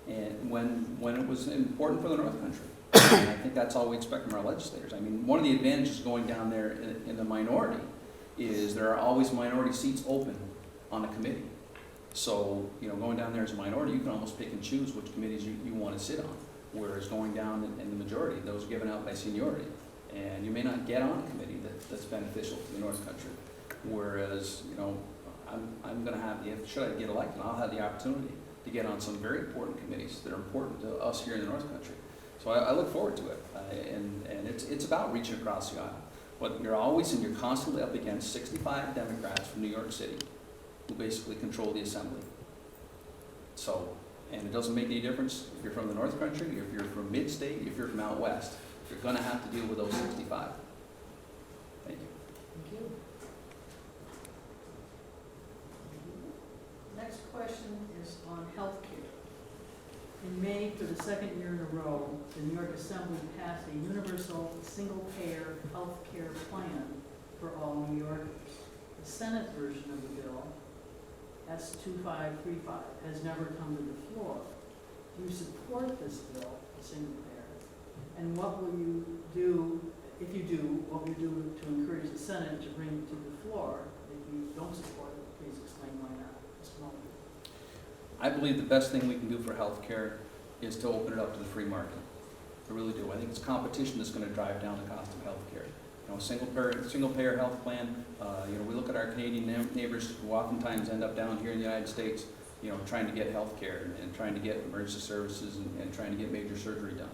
and when it was important for the North Country. And I think that's all we expect from our legislators. I mean, one of the advantages going down there in the minority is there are always minority seats open on a committee. So, you know, going down there as a minority, you can almost pick and choose which committees you want to sit on. Whereas going down in the majority, those are given out by seniority. And you may not get on a committee that's beneficial to the North Country. Whereas, you know, I'm going to have, should I get elected, I'll have the opportunity to get on some very important committees that are important to us here in the North Country. So I look forward to it. And it's about reaching across the aisle. But you're constantly up against 65 Democrats from New York City who basically control the Assembly. So, and it doesn't make any difference if you're from the North Country, if you're from mid-state, if you're from out west. You're going to have to deal with those 65. Thank you. Thank you. Next question is on health care. In May, for the second year in a row, the New York Assembly passed a universal single-payer health care plan for all New Yorkers. The Senate version of the bill, S-2535, has never come to the floor. Do you support this bill, single payer? And what will you do, if you do, what will you do to encourage the Senate to bring it to the floor? If you don't support it, please explain why not. Mr. Mulverhill. I believe the best thing we can do for healthcare is to open it up to the free market. I really do. I think it's competition that's going to drive down the cost of healthcare. You know, single payer health plan. You know, we look at our Canadian neighbors who oftentimes end up down here in the United States, you know, trying to get health care and trying to get emergency services and trying to get major surgery done.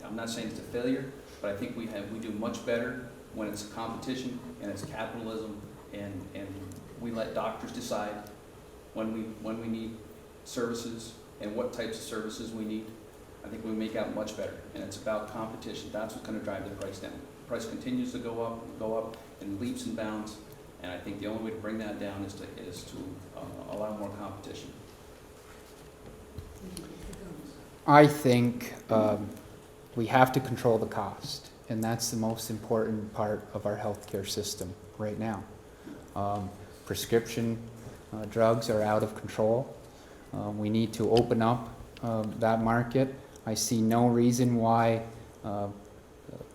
I'm not saying it's a failure, but I think we do much better when it's competition and it's capitalism and we let doctors decide when we need services and what types of services we need. I think we make out much better, and it's about competition. That's what's going to drive the price down. The price continues to go up in leaps and bounds, and I think the only way to bring that down is to allow more competition. I think we have to control the cost, and that's the most important part of our healthcare system right now. Prescription drugs are out of control. We need to open up that market. I see no reason why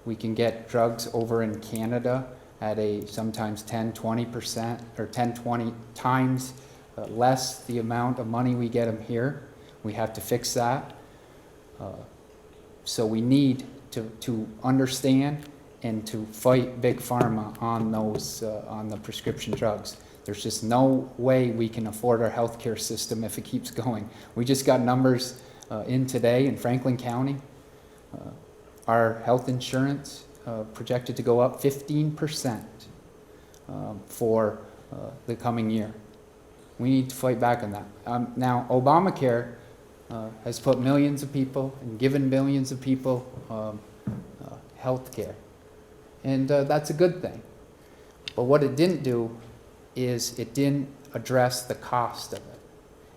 we can get drugs over in Canada at a sometimes 10-20% or 10-20 times less the amount of money we get them here. We have to fix that. So we need to understand and to fight Big Pharma on those on the prescription drugs. There's just no way we can afford our healthcare system if it keeps going. We just got numbers in today in Franklin County. Our health insurance projected to go up 15% for the coming year. We need to fight back on that. Now, Obamacare has put millions of people and given billions of people health care. And that's a good thing. But what it didn't do is it didn't address the cost of it.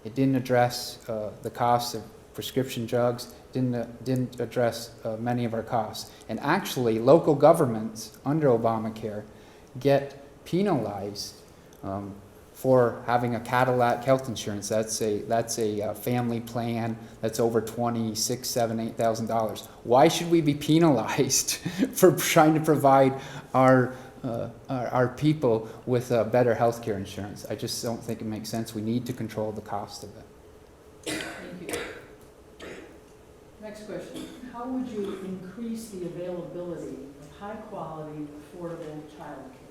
It didn't address the cost of prescription drugs, didn't address many of our costs. And actually, local governments under Obamacare get penalized for having a Cadillac health insurance. That's a family plan that's over $26,000, $7,000, $8,000. Why should we be penalized for trying to provide our people with better health care insurance? I just don't think it makes sense. We need to control the cost of it. Thank you. Next question. How would you increase the availability of high-quality, affordable childcare?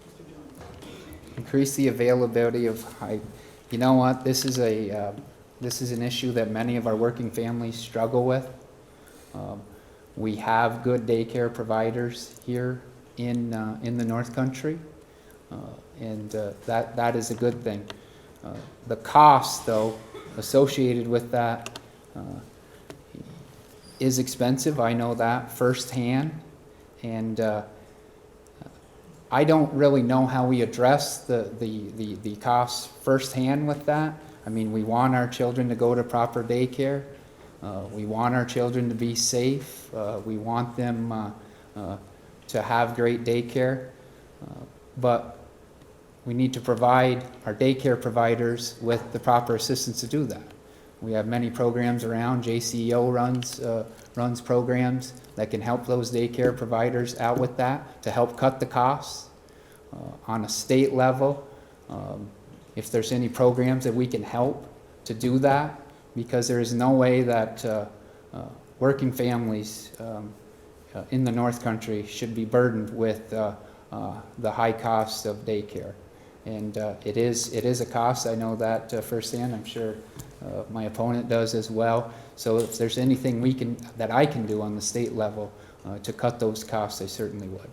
Mr. Jones. Increase the availability of high. You know what? This is an issue that many of our working families struggle with. We have good daycare providers here in the North Country, and that is a good thing. The cost, though, associated with that is expensive. I know that firsthand, and I don't really know how we address the costs firsthand with that. I mean, we want our children to go to proper daycare. We want our children to be safe. We want them to have great daycare. But we need to provide our daycare providers with the proper assistance to do that. We have many programs around. JCEO runs programs that can help those daycare providers out with that to help cut the costs. On a state level, if there's any programs that we can help to do that, because there is no way that working families in the North Country should be burdened with the high cost of daycare. And it is a cost. I know that firsthand. I'm sure my opponent does as well. So if there's anything that I can do on the state level to cut those costs, I certainly would.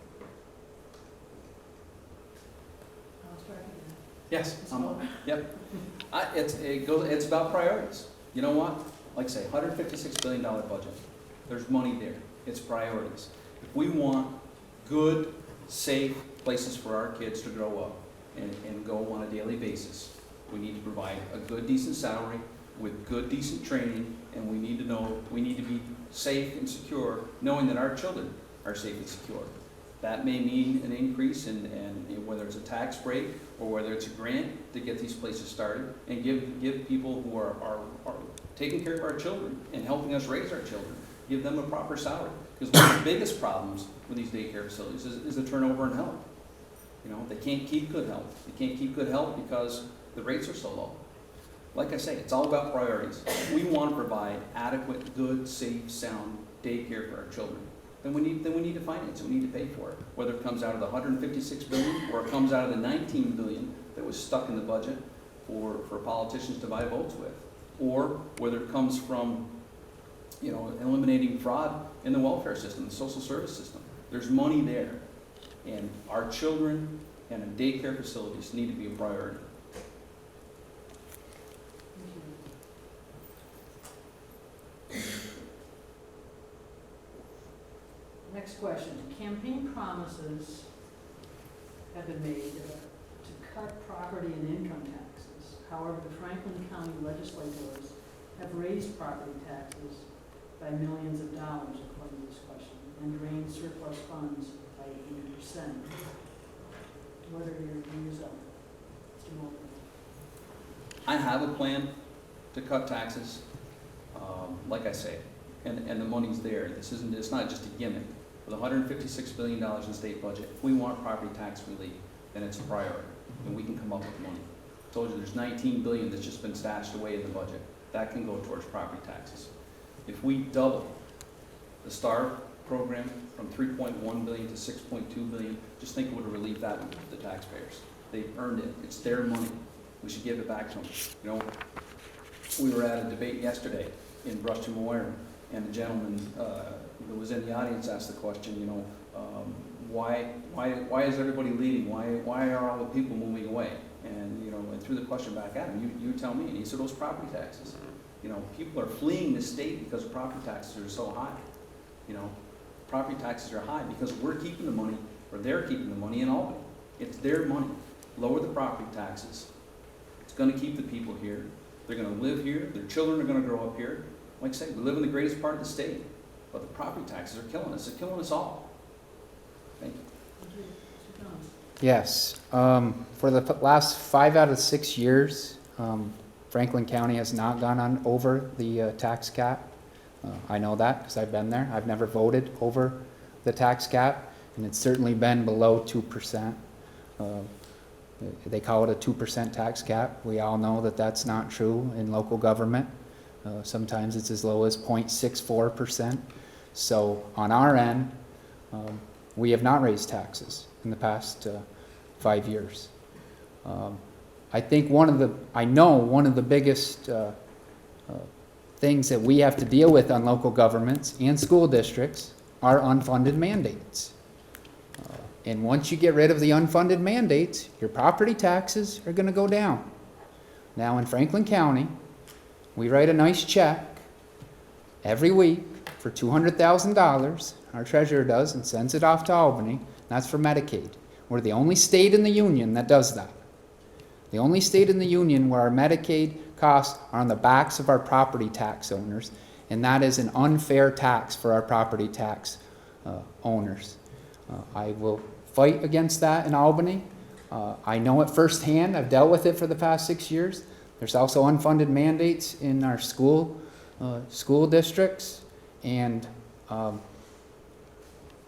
Yes, yep. It's about priorities. You know what? Like I say, $156 billion budget. There's money there. It's priorities. If we want good, safe places for our kids to grow up and go on a daily basis, we need to provide a good, decent salary with good, decent training, and we need to be safe and secure, knowing that our children are safe and secure. That may mean an increase in whether it's a tax break or whether it's a grant to get these places started and give people who are taking care of our children and helping us raise our children, give them a proper salary. Because one of the biggest problems with these daycare facilities is the turnover in help. You know, they can't keep good help. They can't keep good help because the rates are so low. Like I say, it's all about priorities. We want to provide adequate, good, safe, sound daycare for our children. Then we need to finance it. We need to pay for it. Whether it comes out of the $156 billion or it comes out of the $19 billion that was stuck in the budget for politicians to buy votes with, or whether it comes from, you know, eliminating fraud in the welfare system, the social service system. There's money there, and our children and daycare facilities need to be a priority. Next question. Campaign promises have been made to cut property and income taxes. However, the Franklin County legislators have raised property taxes by millions of dollars, according to this question, and drained surplus funds by 80%. What are your views on it, Mr. Mulverhill? I have a plan to cut taxes, like I say, and the money's there. It's not just a gimmick. With $156 billion in the state budget, if we want property tax relief, then it's a priority, and we can come up with money. I told you there's $19 billion that's just been stashed away in the budget. That can go towards property taxes. If we double the STAR program from $3.1 billion to $6.2 billion, just think it would have relieved that one to the taxpayers. They've earned it. It's their money. We should give it back to them. You know, we were at a debate yesterday in Brushton, Moira, and the gentleman that was in the audience asked the question, you know, why is everybody leaving? Why are all the people moving away? And, you know, and threw the question back at him. You tell me. And he said, those property taxes. You know, people are fleeing the state because property taxes are so high. You know, property taxes are high because we're keeping the money, or they're keeping the money in Albany. It's their money. Lower the property taxes. It's going to keep the people here. They're going to live here. Their children are going to grow up here. Like I say, we live in the greatest part of the state, but the property taxes are killing us. They're killing us all. Thank you. Thank you. Mr. Jones? Yes. For the last 5 out of 6 years, Franklin County has not gone on over the tax cap. I know that because I've been there. I've never voted over the tax cap, and it's certainly been below 2%. They call it a 2% tax cap. We all know that that's not true in local government. Sometimes it's as low as 0.64%. So on our end, we have not raised taxes in the past 5 years. I think one of the biggest things that we have to deal with on local governments and school districts are unfunded mandates. And once you get rid of the unfunded mandates, your property taxes are going to go down. Now in Franklin County, we write a nice check every week for $200,000, our treasurer does, and sends it off to Albany. That's for Medicaid. We're the only state in the union that does that. The only state in the union where our Medicaid costs are on the backs of our property tax owners, and that is an unfair tax for our property tax owners. I will fight against that in Albany. I know it firsthand. I've dealt with it for the past 6 years. There's also unfunded mandates in our school districts, and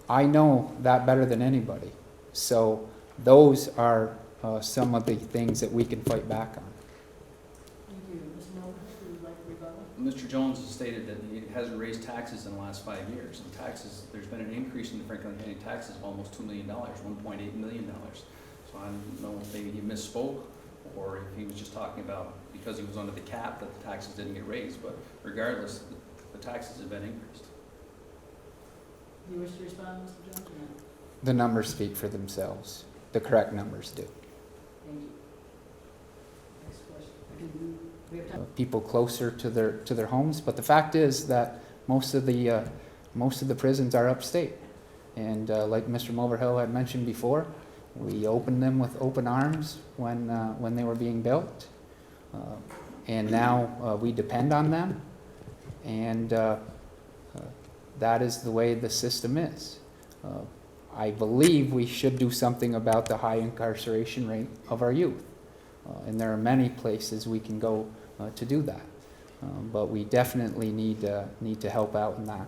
I know that better than anybody. So those are some of the things that we can fight back on. Thank you. Mr. Mulverhill, would you like to rebuttal? Mr. Jones has stated that he hasn't raised taxes in the last 5 years. And taxes, there's been an increase in the Franklin County taxes of almost $2 million, $1.8 million. So I don't know if maybe he misspoke, or if he was just talking about because he was under the cap that the taxes didn't get raised. But regardless, the taxes have been increased. Do you wish to respond, Mr. Jones, or no? The numbers speak for themselves. The correct numbers do. Thank you. Next question. We have time. People closer to their homes, but the fact is that most of the prisons are upstate, and like Mr. Mulverhill had mentioned before, we opened them with open arms when they were being built, and now we depend on them, and that is the way the system is. I believe we should do something about the high incarceration rate of our youth, and there are many places we can go to do that, but we definitely need to help out in that.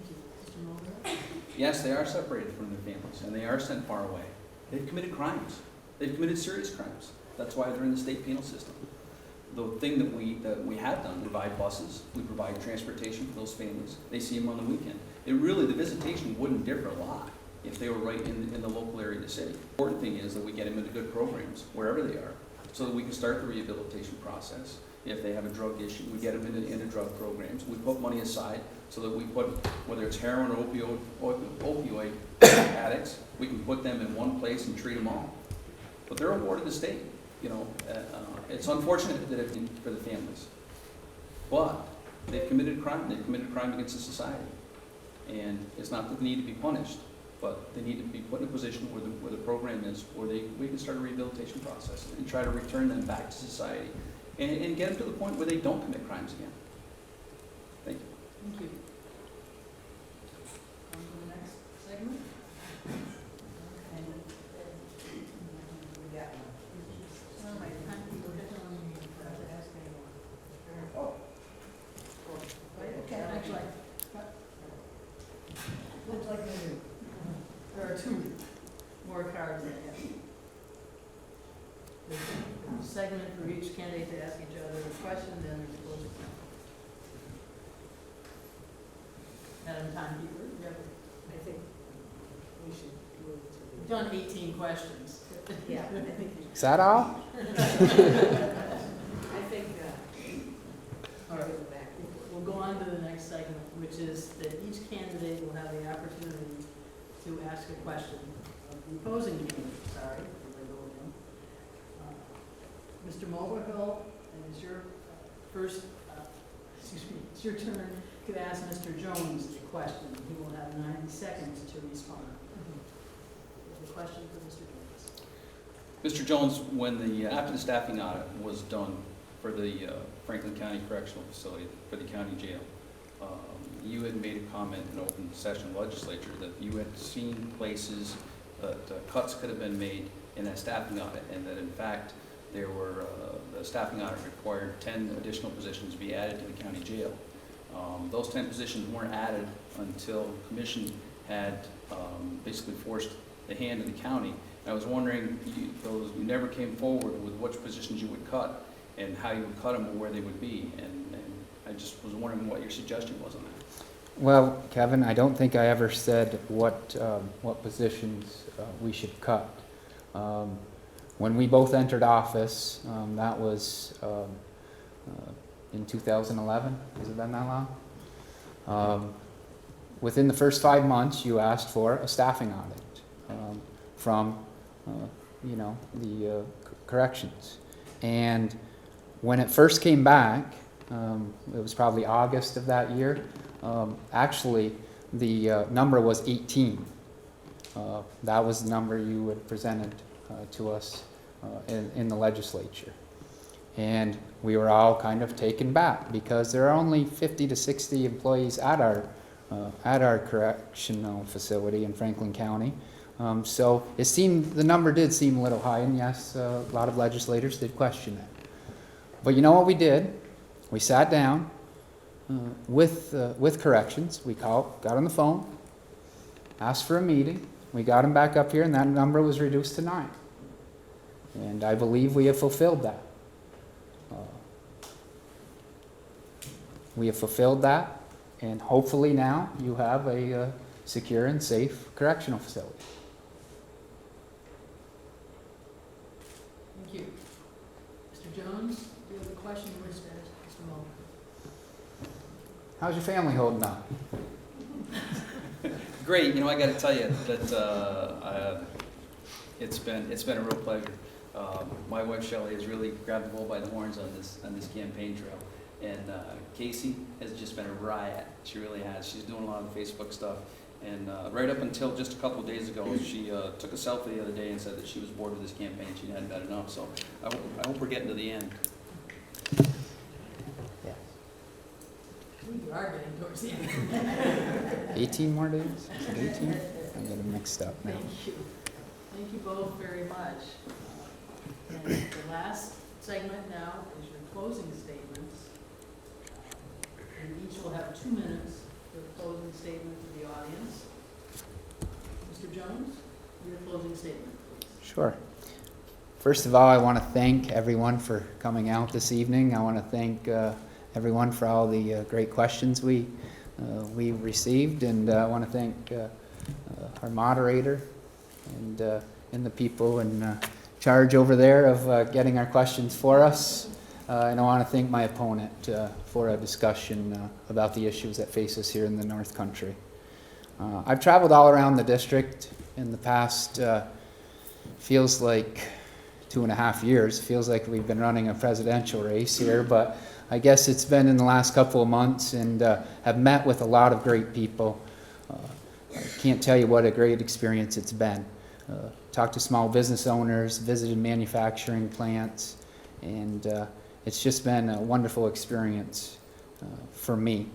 Mr. Mulverhill? Yes, they are separated from their families, and they are sent far away. They've committed crimes. They've committed serious crimes. That's why they're in the state penal system. The thing that we have done, we provide buses, we provide transportation for those families. They see them on the weekend. The visitation wouldn't differ a lot if they were right in the local area of the city. The important thing is that we get them into good programs, wherever they are, so that we can start the rehabilitation process. If they have a drug issue, we get them into drug programs. We put money aside so that we put, whether it's heroin or opioid addicts, we can put them in one place and treat them all. But they're a ward of the state. You know, it's unfortunate that it's for the families, but they've committed crime. They've committed crime against the society, and it's not that they need to be punished, but they need to be put in a position where the program is, where we can start a rehabilitation process and try to return them back to society, and get them to the point where they don't commit crimes again. Thank you. Thank you. On to the next segment. There are two more cards in it. There's a segment for each candidate to ask each other a question, then there's a closing comment. Madam Timekeeper, you have, I think we should move to the. we've done 18 questions. Yeah, I think. Is that all? I think, All right, go back. we'll go on to the next segment, which is that each candidate will have the opportunity to ask a question of the opposing candidate. Sorry, here we go again. Mr. Mulverhill, it is your it's your turn to ask Mr. Jones a question. He will have 90 seconds to respond. You have a question for Mr. Jones? Mr. Jones, when after the staffing audit was done for the Franklin County Correctional Facility, for the county jail, you had made a comment in open session legislature that you had seen places that cuts could have been made in that staffing audit, and that in fact there were, the staffing audit required 10 additional positions to be added to the county jail. Those 10 positions weren't added until the commission had basically forced the hand of the county. And I was wondering, you never came forward with which positions you would cut and how you would cut them or where they would be. And I just was wondering what your suggestion was on that. Well, Kevin, I don't think I ever said what positions we should cut. When we both entered office, that was in 2011. Has it been that long? Within the first 5 months, you asked for a staffing audit from, the corrections. And when it first came back, it was probably August of that year. Actually, the number was 18. that was the number you had presented to us in the legislature. And we were all kind of taken back because there are only 50 to 60 employees at our correctional facility in Franklin County. So the number did seem a little high, and yes, a lot of legislators did question it. But you know what we did? We sat down with corrections. We got on the phone, asked for a meeting. We got them back up here, and that number was reduced to 9. And I believe we have fulfilled that. We have fulfilled that, and hopefully now you have a secure and safe correctional facility. Thank you. Mr. Jones, do you have a question for Mr. Mulverhill? How's your family holding up? Great, you know, I gotta tell you that it's been a real pleasure. My wife Shelley has really grabbed the bull by the horns on this campaign trail. And Casey has just been a riot. She really has. She's doing a lot of Facebook stuff. And right up until just a couple of days ago, she took a selfie the other day and said that she was bored with this campaign. She hadn't had enough. So I hope we're getting to the end. Yeah. We are getting towards the end. 18 more days? Is it 18? I get them mixed up now. Thank you. Thank you both very much. And the last segment now is your closing statements. And each will have 2 minutes for the closing statement to the audience. Mr. Jones, your closing statement, please. Sure. First of all, I want to thank everyone for coming out this evening. I want to thank everyone for all the great questions we received, and I want to thank our moderator and the people in charge over there of getting our questions for us. And I want to thank my opponent for a discussion about the issues that face us here in the North Country. I've traveled all around the district in the past, feels like 2.5 years. Feels like we've been running a presidential race here, but I guess it's been in the last couple of months, and have met with a lot of great people. I can't tell you what a great experience it's been. Talked to small business owners, visited manufacturing plants, and it's just been a wonderful experience for me.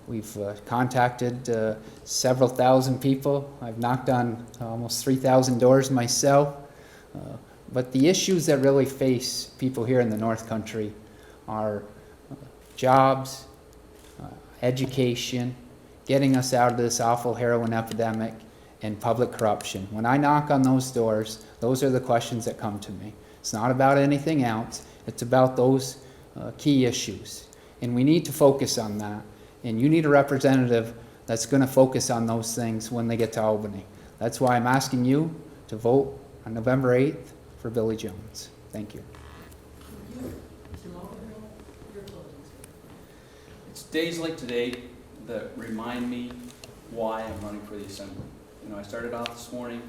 We've contacted several thousand people. I've knocked on almost 3,000 doors myself. But the issues that really face people here in the North Country are jobs, education, getting us out of this awful heroin epidemic, and public corruption. When I knock on those doors, those are the questions that come to me. It's not about anything else. It's about those key issues. And we need to focus on that. And you need a representative that's going to focus on those things when they get to Albany. That's why I'm asking you to vote on November 8th for Billy Jones. Thank you. Thank you. Mr. Mulverhill, your closing statement. It's days like today that remind me why I'm running for the Assembly. You know, I started out this morning,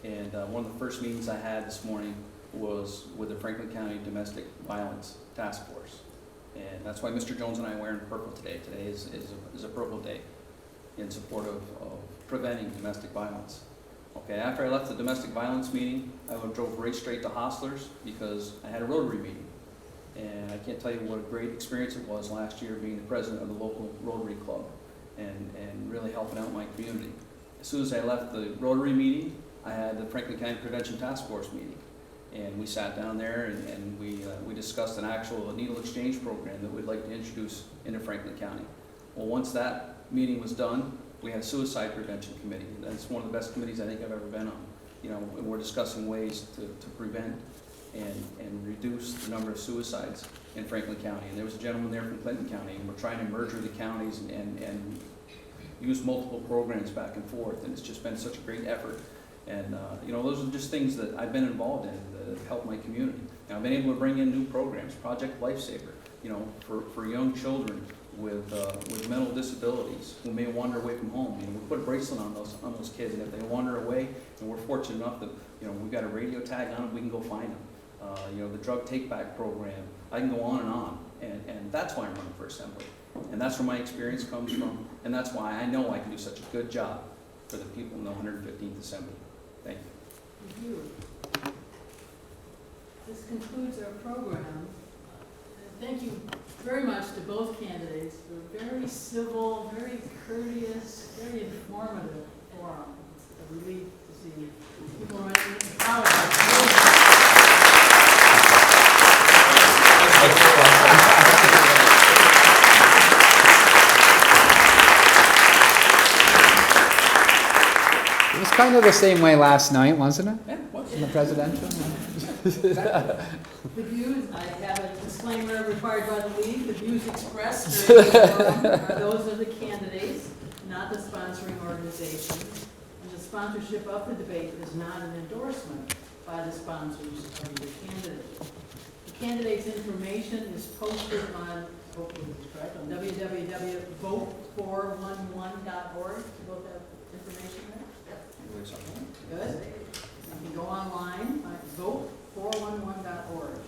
and one of the first meetings I had this morning was with the Franklin County Domestic Violence Task Force. And that's why Mr. Jones and I are wearing purple today. Today is a purple day in support of preventing domestic violence. Okay, after I left the domestic violence meeting, I drove right straight to Hostler's because I had a Rotary meeting. And I can't tell you what a great experience it was last year being the president of the local Rotary Club and really helping out my community. As soon as I left the Rotary meeting, I had the Franklin County Prevention Task Force meeting. And we sat down there and we discussed an actual needle exchange program that we'd like to introduce into Franklin County. Well, once that meeting was done, we had a suicide prevention committee. That's one of the best committees I think I've ever been on. You know, and we're discussing ways to prevent and reduce the number of suicides in Franklin County. And there was a gentleman there from Clinton County, and we're trying to merge the counties and use multiple programs back and forth, and it's just been such a great effort. And you know, those are just things that I've been involved in that have helped my community. And I've been able to bring in new programs, Project Lifesaver, you know, for young children with mental disabilities who may wander away from home. You know, we put a bracelet on those kids, and if they wander away, and we're fortunate enough that, you know, we've got a radio tag on them, we can go find them. You know, the drug take-back program, I can go on, and that's why I'm running for Assembly. And that's where my experience comes from, and that's why I know I can do such a good job for the people in the 115th Assembly. Thank you. Thank you. This concludes our program. And thank you very much to both candidates for a very civil, very courteous, very informative forum. It's a relief to see people running in politics. It was kind of the same way last night, wasn't it? Yeah, what's In the presidential? The views, I have a disclaimer required by the league, the views expressed during the forum are those of the candidates, not the sponsoring organization. And the sponsorship of the debate is not an endorsement by the sponsors of the candidate. The candidate's information is posted on, hopefully it's correct, on www.vote411.org. You both have information there? Good. You can go online, vote411.org.